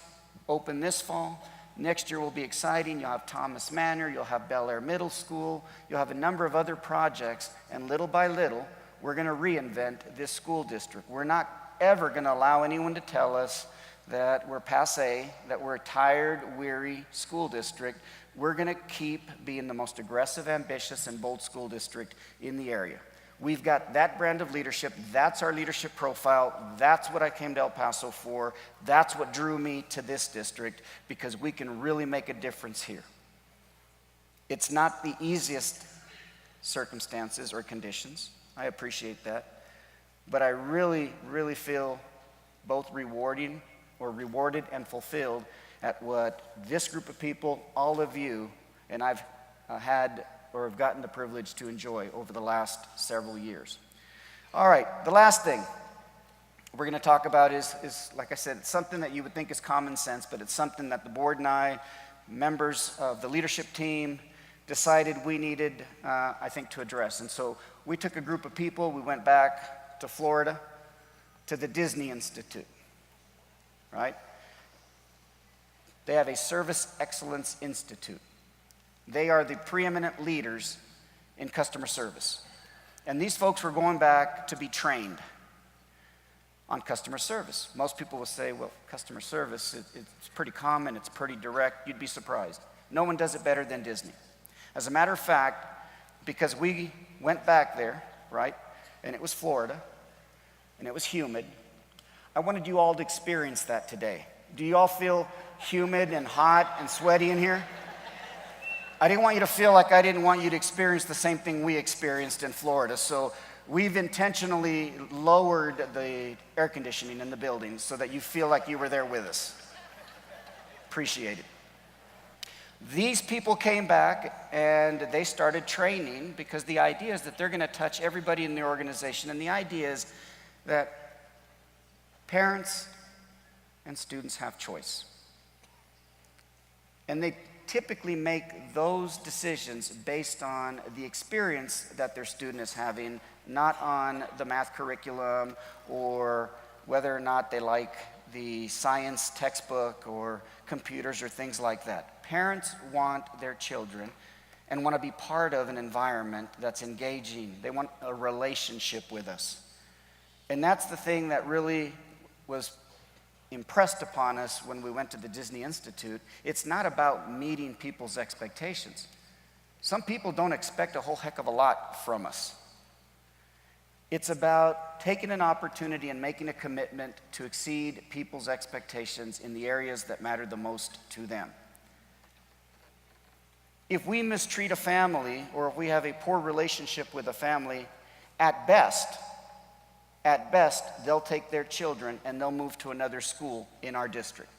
open this fall. Next year will be exciting. You'll have Thomas Manor, you'll have Bel Air Middle School, you'll have a number of other projects, and little by little, we're going to reinvent this school district. We're not ever going to allow anyone to tell us that we're passé, that we're a tired, weary school district. We're going to keep being the most aggressive, ambitious, and bold school district in the area. We've got that brand of leadership. That's our leadership profile. That's what I came to El Paso for. That's what drew me to this district, because we can really make a difference here. It's not the easiest circumstances or conditions. I appreciate that. But I really, really feel both rewarded and fulfilled at what this group of people, all of you, and I've had or have gotten the privilege to enjoy over the last several years. All right, the last thing we're going to talk about is, like I said, something that you would think is common sense, but it's something that the board and I, members of the leadership team, decided we needed, I think, to address. And so we took a group of people, we went back to Florida, to the Disney Institute, right? They have a Service Excellence Institute. They are the preeminent leaders in customer service. And these folks were going back to be trained on customer service. Most people will say, well, customer service, it's pretty common, it's pretty direct. You'd be surprised. No one does it better than Disney. As a matter of fact, because we went back there, right, and it was Florida, and it was humid, I wanted you all to experience that today. Do you all feel humid and hot and sweaty in here? I didn't want you to feel like I didn't want you to experience the same thing we experienced in Florida. So we've intentionally lowered the air conditioning in the buildings so that you feel like you were there with us. Appreciate it. These people came back and they started training, because the idea is that they're going to touch everybody in the organization. And the idea is that parents and students have choice. And they typically make those decisions based on the experience that their student is having, not on the math curriculum or whether or not they like the science textbook or computers or things like that. Parents want their children and want to be part of an environment that's engaging. They want a relationship with us. And that's the thing that really was impressed upon us when we went to the Disney Institute. It's not about meeting people's expectations. Some people don't expect a whole heck of a lot from us. It's about taking an opportunity and making a commitment to exceed people's expectations in the areas that matter the most to them. If we mistreat a family, or if we have a poor relationship with a family, at best, they'll take their children and they'll move to another school in our district.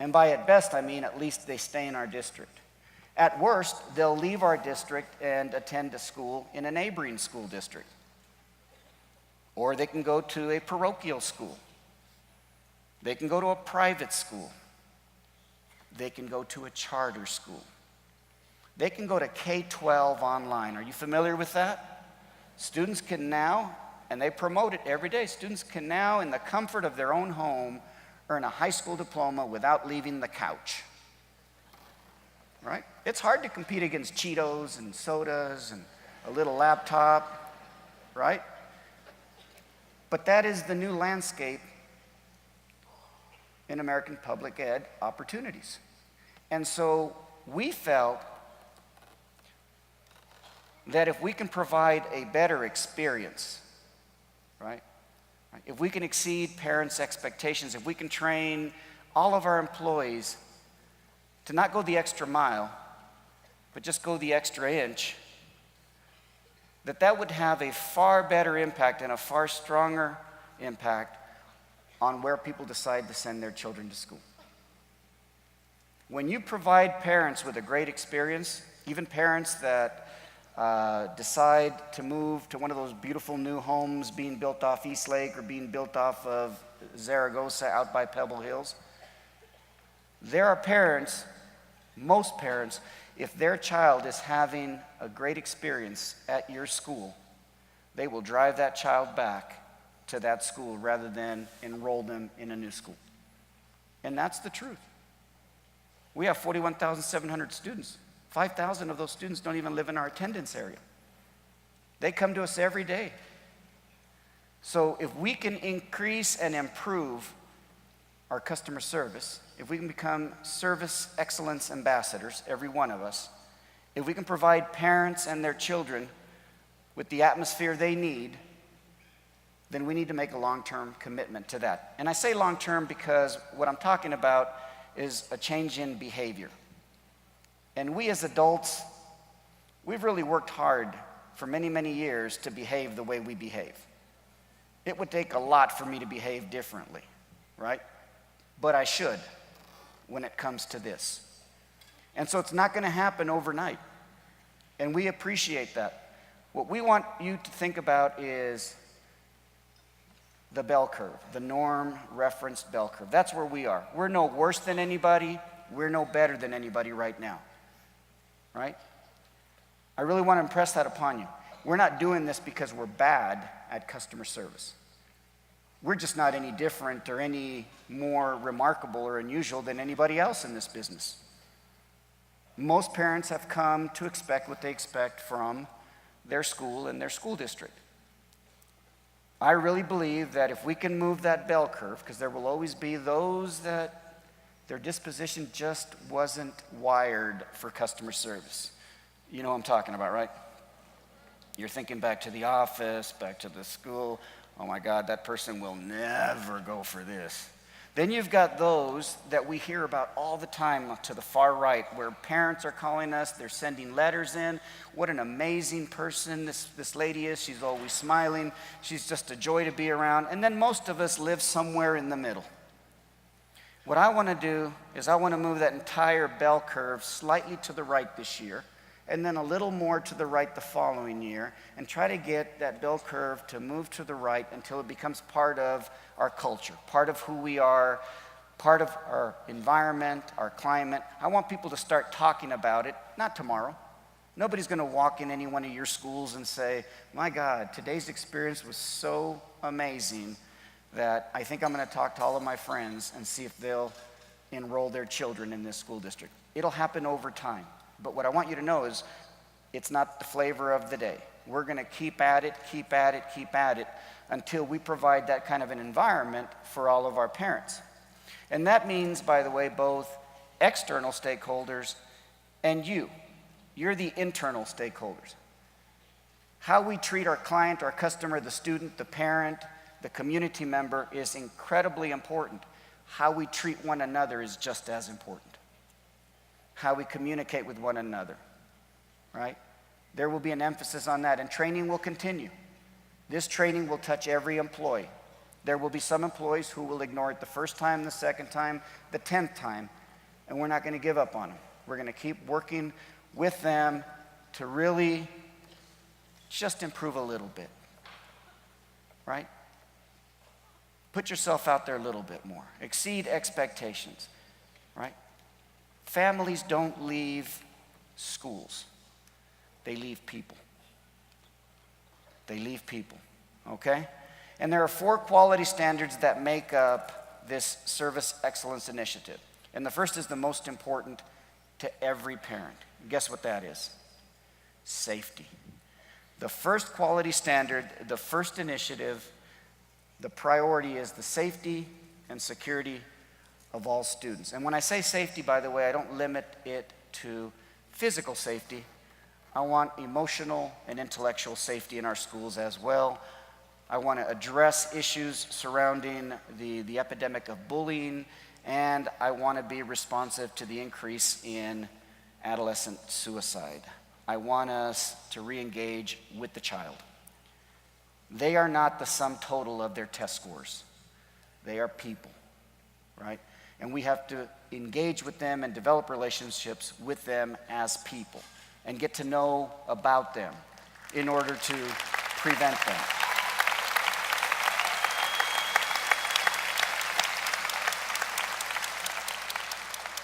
And by at best, I mean at least they stay in our district. At worst, they'll leave our district and attend a school in a neighboring school district. Or they can go to a parochial school. They can go to a private school. They can go to a charter school. They can go to K-12 online. Are you familiar with that? Students can now, and they promote it every day, students can now, in the comfort of their own home, earn a high school diploma without leaving the couch. Right? It's hard to compete against Cheetos and sodas and a little laptop, right? But that is the new landscape in American public ed opportunities. And so we felt that if we can provide a better experience, right? If we can exceed parents' expectations, if we can train all of our employees to not go the extra mile, but just go the extra inch, that would have a far better impact and a far stronger impact on where people decide to send their children to school. When you provide parents with a great experience, even parents that decide to move to one of those beautiful new homes being built off East Lake or being built off of Zaragoza out by Pebble Hills, there are parents, most parents, if their child is having a great experience at your school, they will drive that child back to that school rather than enroll them in a new school. And that's the truth. We have 41,700 students. 5,000 of those students don't even live in our attendance area. They come to us every day. So if we can increase and improve our customer service, if we can become service excellence ambassadors, every one of us, if we can provide parents and their children with the atmosphere they need, then we need to make a long-term commitment to that. And I say long-term because what I'm talking about is a change in behavior. And we as adults, we've really worked hard for many, many years to behave the way we behave. It would take a lot for me to behave differently, right? But I should when it comes to this. And so it's not going to happen overnight. And we appreciate that. What we want you to think about is the bell curve, the norm reference bell curve. That's where we are. We're no worse than anybody. We're no better than anybody right now. Right? I really want to impress that upon you. We're not doing this because we're bad at customer service. We're just not any different or any more remarkable or unusual than anybody else in this business. Most parents have come to expect what they expect from their school and their school district. I really believe that if we can move that bell curve, because there will always be those that their disposition just wasn't wired for customer service. You know what I'm talking about, right? You're thinking back to the office, back to the school. Oh my God, that person will never go for this. Then you've got those that we hear about all the time to the far right, where parents are calling us, they're sending letters in. What an amazing person this lady is. She's always smiling. She's just a joy to be around. And then most of us live somewhere in the middle. What I want to do is I want to move that entire bell curve slightly to the right this year, and then a little more to the right the following year, and try to get that bell curve to move to the right until it becomes part of our culture, part of who we are, part of our environment, our climate. I want people to start talking about it, not tomorrow. Nobody's going to walk in any one of your schools and say, my God, today's experience was so amazing that I think I'm going to talk to all of my friends and see if they'll enroll their children in this school district. It'll happen over time. But what I want you to know is it's not the flavor of the day. We're going to keep at it, keep at it, keep at it until we provide that kind of an environment for all of our parents. And that means, by the way, both external stakeholders and you. You're the internal stakeholders. How we treat our client, our customer, the student, the parent, the community member is incredibly important. How we treat one another is just as important. How we communicate with one another, right? There will be an emphasis on that, and training will continue. This training will touch every employee. There will be some employees who will ignore it the first time, the second time, the 10th time, and we're not going to give up on them. We're going to keep working with them to really just improve a little bit, right? Put yourself out there a little bit more. Exceed expectations, right? Families don't leave schools. They leave people. They leave people, okay? And there are 4 quality standards that make up this Service Excellence Initiative. And the first is the most important to every parent. Guess what that is? Safety. The first quality standard, the first initiative, the priority is the safety and security of all students. And when I say safety, by the way, I don't limit it to physical safety. I want emotional and intellectual safety in our schools as well. I want to address issues surrounding the epidemic of bullying, and I want to be responsive to the increase in adolescent suicide. I want us to re-engage with the child. They are not the sum total of their test scores. They are people, right? And we have to engage with them and develop relationships with them as people and get to know about them in order to prevent them.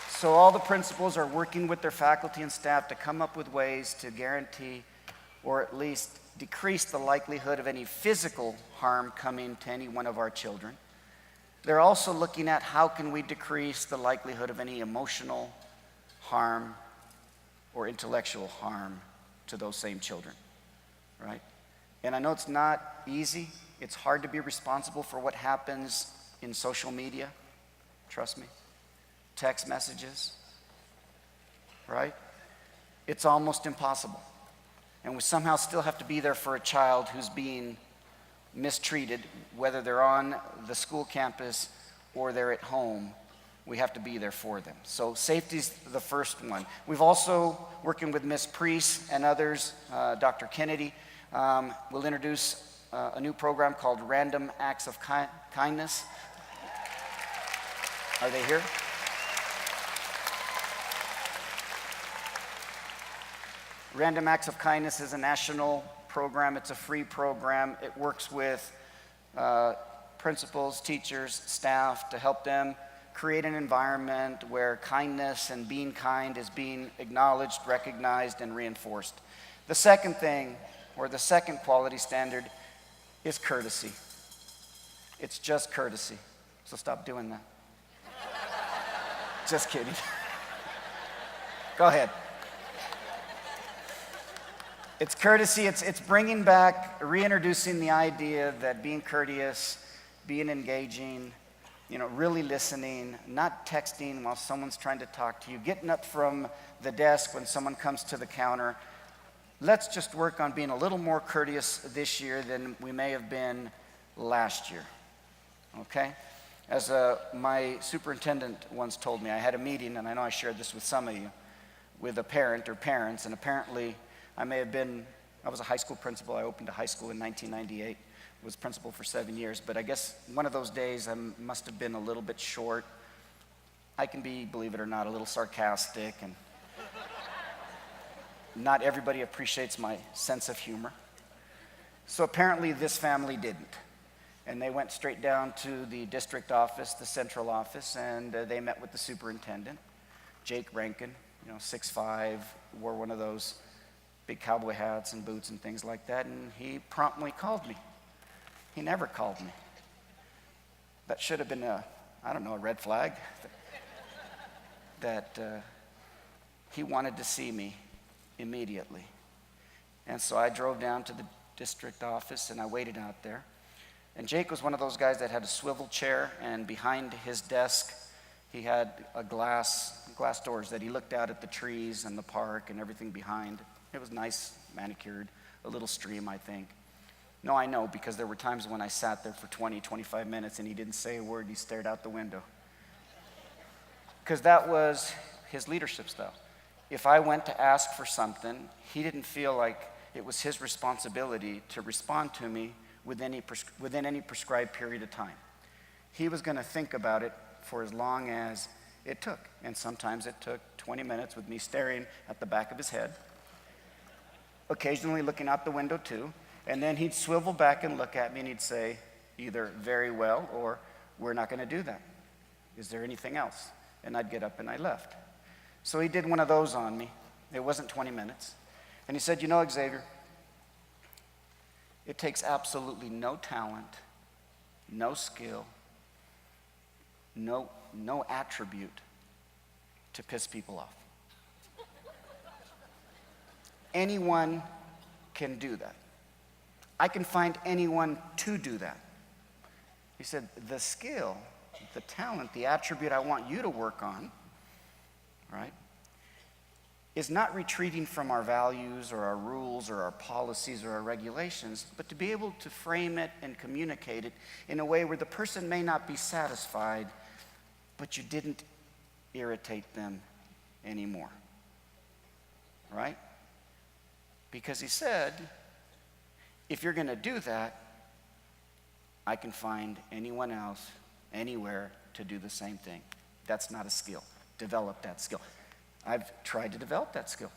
So all the principals are working with their faculty and staff to come up with ways to guarantee or at least decrease the likelihood of any physical harm coming to any one of our children. They're also looking at how can we decrease the likelihood of any emotional harm or intellectual harm to those same children, right? And I know it's not easy. It's hard to be responsible for what happens in social media, trust me. Text messages, right? It's almost impossible. And we somehow still have to be there for a child who's being mistreated, whether they're on the school campus or they're at home. We have to be there for them. So safety's the first one. We've also, working with Ms. Priest and others, Dr. Kennedy, will introduce a new program called Random Acts of Kindness. Are they here? Random Acts of Kindness is a national program. It's a free program. It works with principals, teachers, staff to help them create an environment where kindness and being kind is being acknowledged, recognized, and reinforced. The second thing, or the second quality standard, is courtesy. It's just courtesy. So stop doing that. Just kidding. Go ahead. It's courtesy, it's bringing back, reintroducing the idea that being courteous, being engaging, really listening, not texting while someone's trying to talk to you, getting up from the desk when someone comes to the counter. Let's just work on being a little more courteous this year than we may have been last year, okay? As my superintendent once told me, I had a meeting, and I know I shared this with some of you, with a parent or parents, and apparently I was a high school principal. I opened a high school in 1998, was principal for 7 years, but I guess one of those days I must have been a little bit short. I can be, believe it or not, a little sarcastic, and not everybody appreciates my sense of humor. So apparently this family didn't. And they went straight down to the district office, the central office, and they met with the superintendent, Jake Rankin, 6'5", wore one of those big cowboy hats and boots and things like that, and he promptly called me. He never called me. That should have been a red flag. That he wanted to see me immediately. And so I drove down to the district office and I waited out there. And Jake was one of those guys that had a swivel chair, and behind his desk he had a glass doors that he looked out at the trees and the park and everything behind. It was nice, manicured, a little stream, I think. No, I know, because there were times when I sat there for 20, 25 minutes and he didn't say a word. He stared out the window. Because that was his leadership style. If I went to ask for something, he didn't feel like it was his responsibility to respond to me within any prescribed period of time. He was going to think about it for as long as it took. And sometimes it took 20 minutes with me staring at the back of his head, occasionally looking out the window too. And then he'd swivel back and look at me and he'd say either very well or we're not going to do that. Is there anything else? And I'd get up and I left. So he did one of those on me. It wasn't 20 minutes. And he said, you know, Xavier, it takes absolutely no talent, no skill, no attribute to piss people off. Anyone can do that. I can find anyone to do that. He said, the skill, the talent, the attribute I want you to work on, right, is not retreating from our values or our rules or our policies or our regulations, but to be able to frame it and communicate it in a way where the person may not be satisfied, but you didn't irritate them anymore, right? Because he said, if you're going to do that, I can find anyone else, anywhere, to do the same thing. That's not a skill. Develop that skill. I've tried to develop that skill.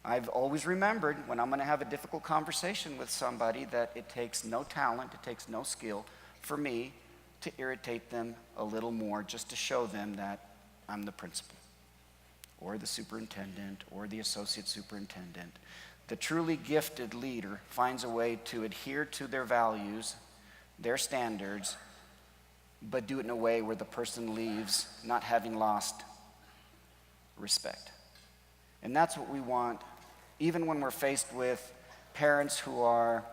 I've always remembered when I'm going to have a difficult conversation with somebody that it takes no talent, it takes no skill for me to irritate them a little more just to show them that I'm the principal or the superintendent or the associate superintendent. The truly gifted leader finds a way to adhere to their values, their standards, but do it in a way where the person leaves not having lost respect. And that's what we want, even when we're faced with parents who are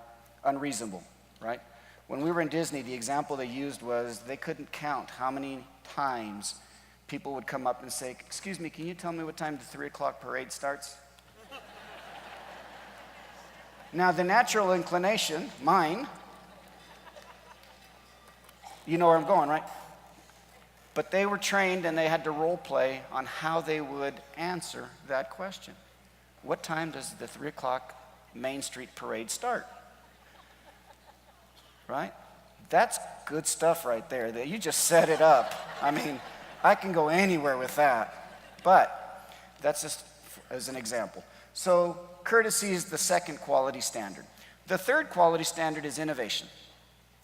unreasonable, right? When we were in Disney, the example they used was they couldn't count how many times people would come up and say, excuse me, can you tell me what time the 3 o'clock parade starts? Now, the natural inclination, mine, you know where I'm going, right? But they were trained and they had to role play on how they would answer that question. What time does the 3 o'clock Main Street parade start? Right? That's good stuff right there. You just set it up. I mean, I can go anywhere with that. But that's just as an example. So courtesy is the second quality standard. The third quality standard is innovation.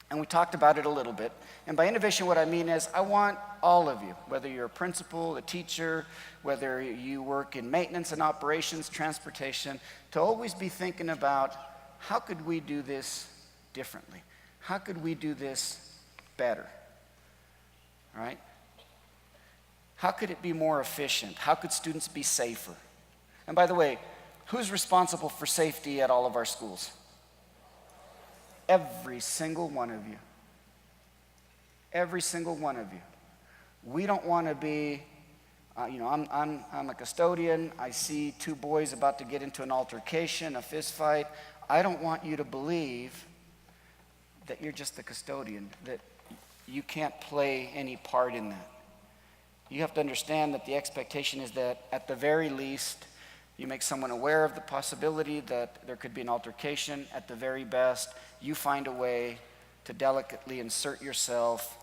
And we talked about it a little bit. And by innovation, what I mean is I want all of you, whether you're a principal, a teacher, whether you work in maintenance and operations, transportation, to always be thinking about how could we do this differently? How could we do this better? All right? How could it be more efficient? How could students be safer? And by the way, who's responsible for safety at all of our schools? Every single one of you. Every single one of you. We don't want to be, I'm a custodian. I see two boys about to get into an altercation, a fist fight. I don't want you to believe that you're just the custodian, that you can't play any part in that. You have to understand that the expectation is that at the very least, you make someone aware of the possibility that there could be an altercation. At the very best, you find a way to delicately insert yourself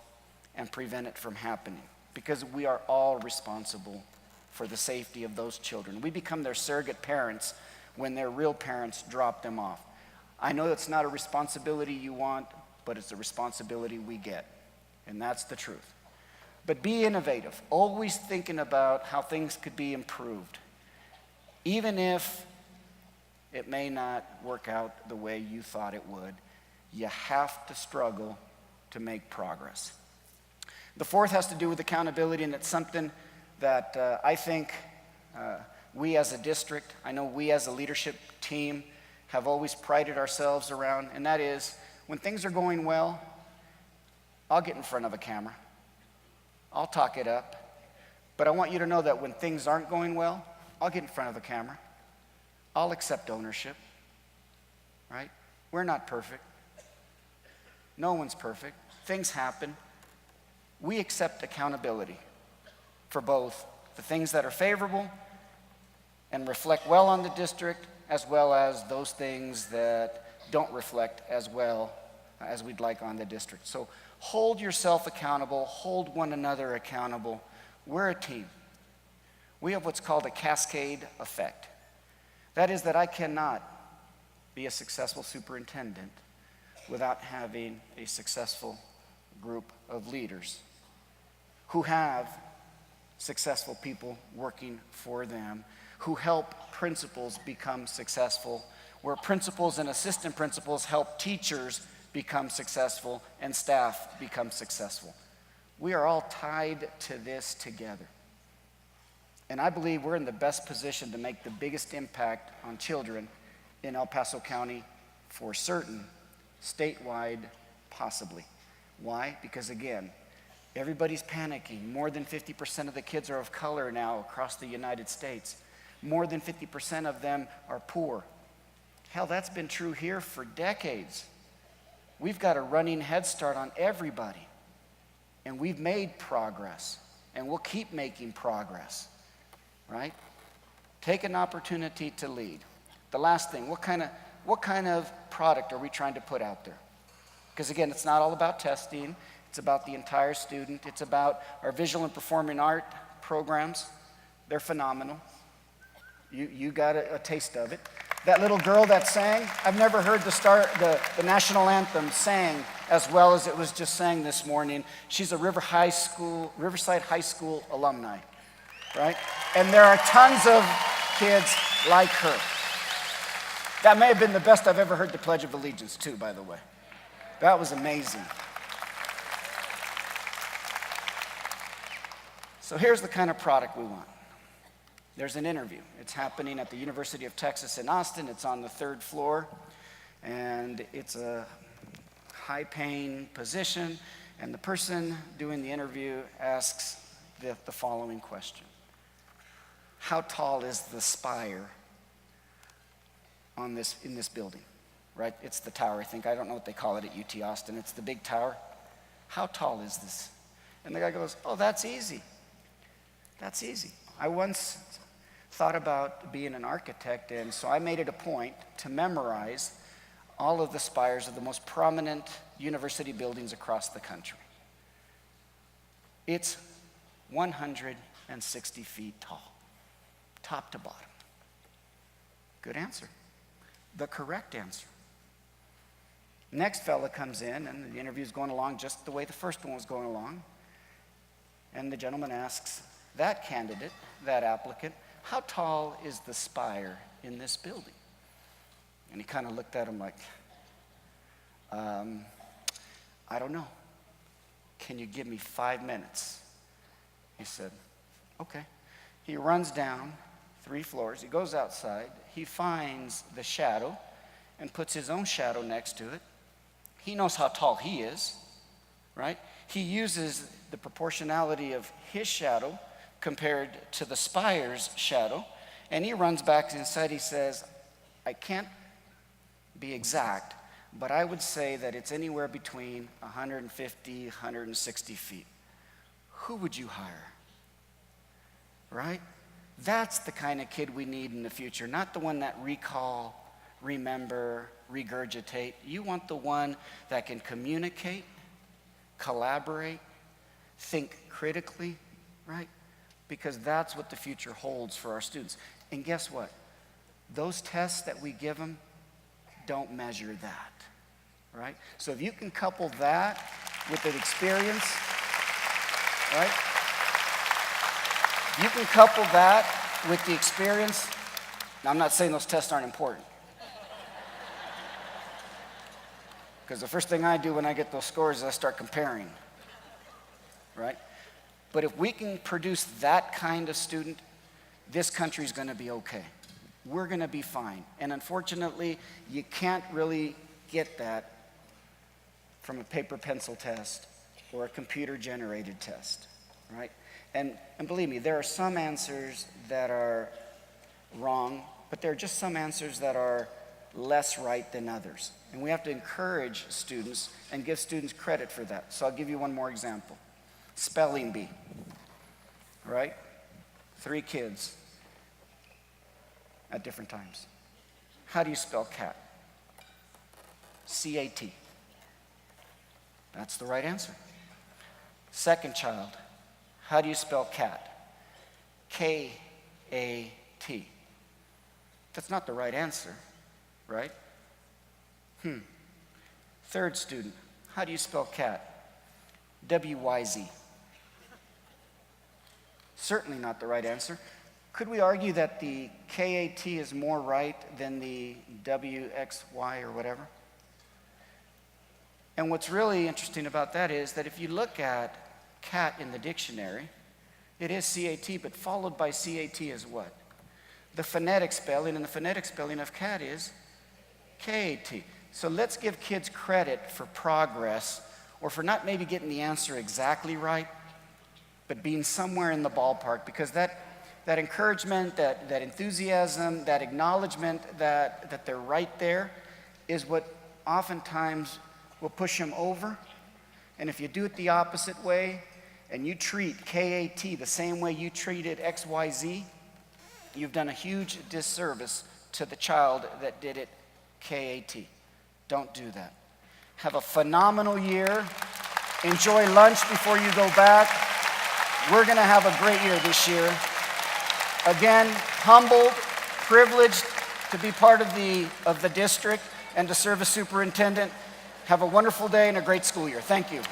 and prevent it from happening. Because we are all responsible for the safety of those children. We become their surrogate parents when their real parents drop them off. I know it's not a responsibility you want, but it's a responsibility we get. And that's the truth. But be innovative, always thinking about how things could be improved. Even if it may not work out the way you thought it would, you have to struggle to make progress. The fourth has to do with accountability, and it's something that I think we as a district, I know we as a leadership team have always prided ourselves around, and that is when things are going well, I'll get in front of a camera. I'll talk it up. But I want you to know that when things aren't going well, I'll get in front of the camera. I'll accept ownership, right? We're not perfect. No one's perfect. Things happen. We accept accountability for both the things that are favorable and reflect well on the district, as well as those things that don't reflect as well as we'd like on the district. So hold yourself accountable, hold one another accountable. We're a team. We have what's called a cascade effect. That is that I cannot be a successful superintendent without having a successful group of leaders who have successful people working for them, who help principals become successful, where principals and assistant principals help teachers become successful and staff become successful. We are all tied to this together. And I believe we're in the best position to make the biggest impact on children in El Paso County for certain, statewide, possibly. Why? Because again, everybody's panicking. More than 50% of the kids are of color now across the United States. More than 50% of them are poor. Hell, that's been true here for decades. We've got a running head start on everybody. And we've made progress. And we'll keep making progress. Right? Take an opportunity to lead. The last thing, what kind of product are we trying to put out there? Because again, it's not all about testing. It's about the entire student. It's about our visual and performing art programs. They're phenomenal. You got a taste of it. That little girl that sang, I've never heard the national anthem sang as well as it was just sang this morning. She's a Riverside High School alumni, right? And there are tons of kids like her. That may have been the best I've ever heard the Pledge of Allegiance too, by the way. That was amazing. So here's the kind of product we want. There's an interview. It's happening at the University of Texas in Austin. It's on the 3rd floor, and it's a high-paying position, and the person doing the interview asks the following question. How tall is the spire in this building? Right? It's the tower, I think. I don't know what they call it at UT Austin. It's the big tower. How tall is this? And the guy goes, oh, that's easy. That's easy. I once thought about being an architect, and so I made it a point to memorize all of the spires of the most prominent university buildings across the country. It's 160 feet tall, top to bottom. Good answer. The correct answer. Next fella comes in, and the interview's going along just the way the first one was going along. And the gentleman asks that candidate, that applicant, how tall is the spire in this building? And he kind of looked at him like, I don't know. Can you give me 5 minutes? He said, okay. He runs down 3 floors. He goes outside. He finds the shadow and puts his own shadow next to it. He knows how tall he is, right? He uses the proportionality of his shadow compared to the spire's shadow, and he runs back inside. He says, I can't be exact, but I would say that it's anywhere between 150, 160 feet. Who would you hire? Right? That's the kind of kid we need in the future, not the one that recall, remember, regurgitate. You want the one that can communicate, collaborate, think critically, right? Because that's what the future holds for our students. And guess what? Those tests that we give them don't measure that, right? So if you can couple that with an experience, right? You can couple that with the experience. Now, I'm not saying those tests aren't important. Because the first thing I do when I get those scores is I start comparing, right? But if we can produce that kind of student, this country's going to be okay. We're going to be fine. And unfortunately, you can't really get that from a paper pencil test or a computer-generated test, right? And believe me, there are some answers that are wrong, but there are just some answers that are less right than others. And we have to encourage students and give students credit for that. So I'll give you one more example. Spelling bee, right? 3 kids at different times. How do you spell cat? CAT. That's the right answer. Second child, how do you spell cat? K-A-T. That's not the right answer, right? Third student, how do you spell cat? W-Y-Z. Certainly not the right answer. Could we argue that the K-A-T is more right than the W-X-Y or whatever? And what's really interesting about that is that if you look at cat in the dictionary, it is C-A-T, but followed by C-A-T is what? The phonetic spelling, and the phonetic spelling of cat is K-A-T. So let's give kids credit for progress, or for not maybe getting the answer exactly right, but being somewhere in the ballpark, because that encouragement, that enthusiasm, that acknowledgement that they're right there is what oftentimes will push them over. And if you do it the opposite way, and you treat K-A-T the same way you treated X-Y-Z, you've done a huge disservice to the child that did it K-A-T. Don't do that. Have a phenomenal year. Enjoy lunch before you go back. We're going to have a great year this year. Again, humbled, privileged to be part of the district and to serve as superintendent. Have a wonderful day and a great school year. Thank you.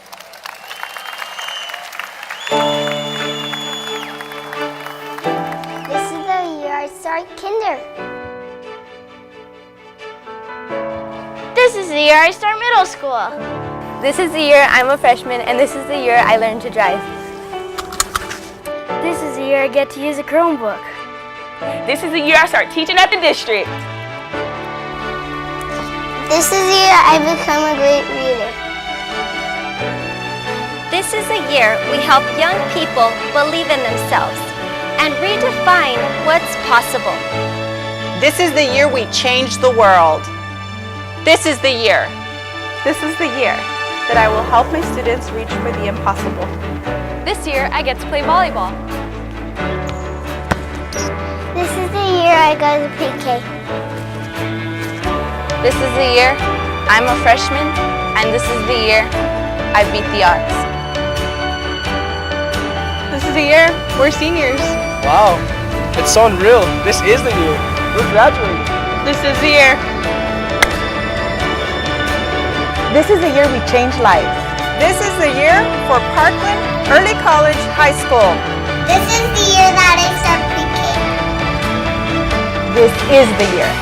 This is the year I start kinder. This is the year I start middle school. This is the year I'm a freshman, and this is the year I learn to drive. This is the year I get to use a Chromebook. This is the year I start teaching at the district. This is the year I become a great reader. This is the year we help young people believe in themselves and redefine what's possible. This is the year we change the world. This is the year. This is the year that I will help my students reach for the impossible. This year, I get to play volleyball. This is the year I go to pre-K. This is the year I'm a freshman, and this is the year I beat the odds. This is the year we're seniors. Wow, it's so unreal. This is the year. We're graduating. This is the year. This is the year we change lives. This is the year for Parkland Early College High School. This is the year that I start pre-K. This is the year.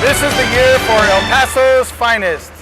This is the year for El Paso's finest.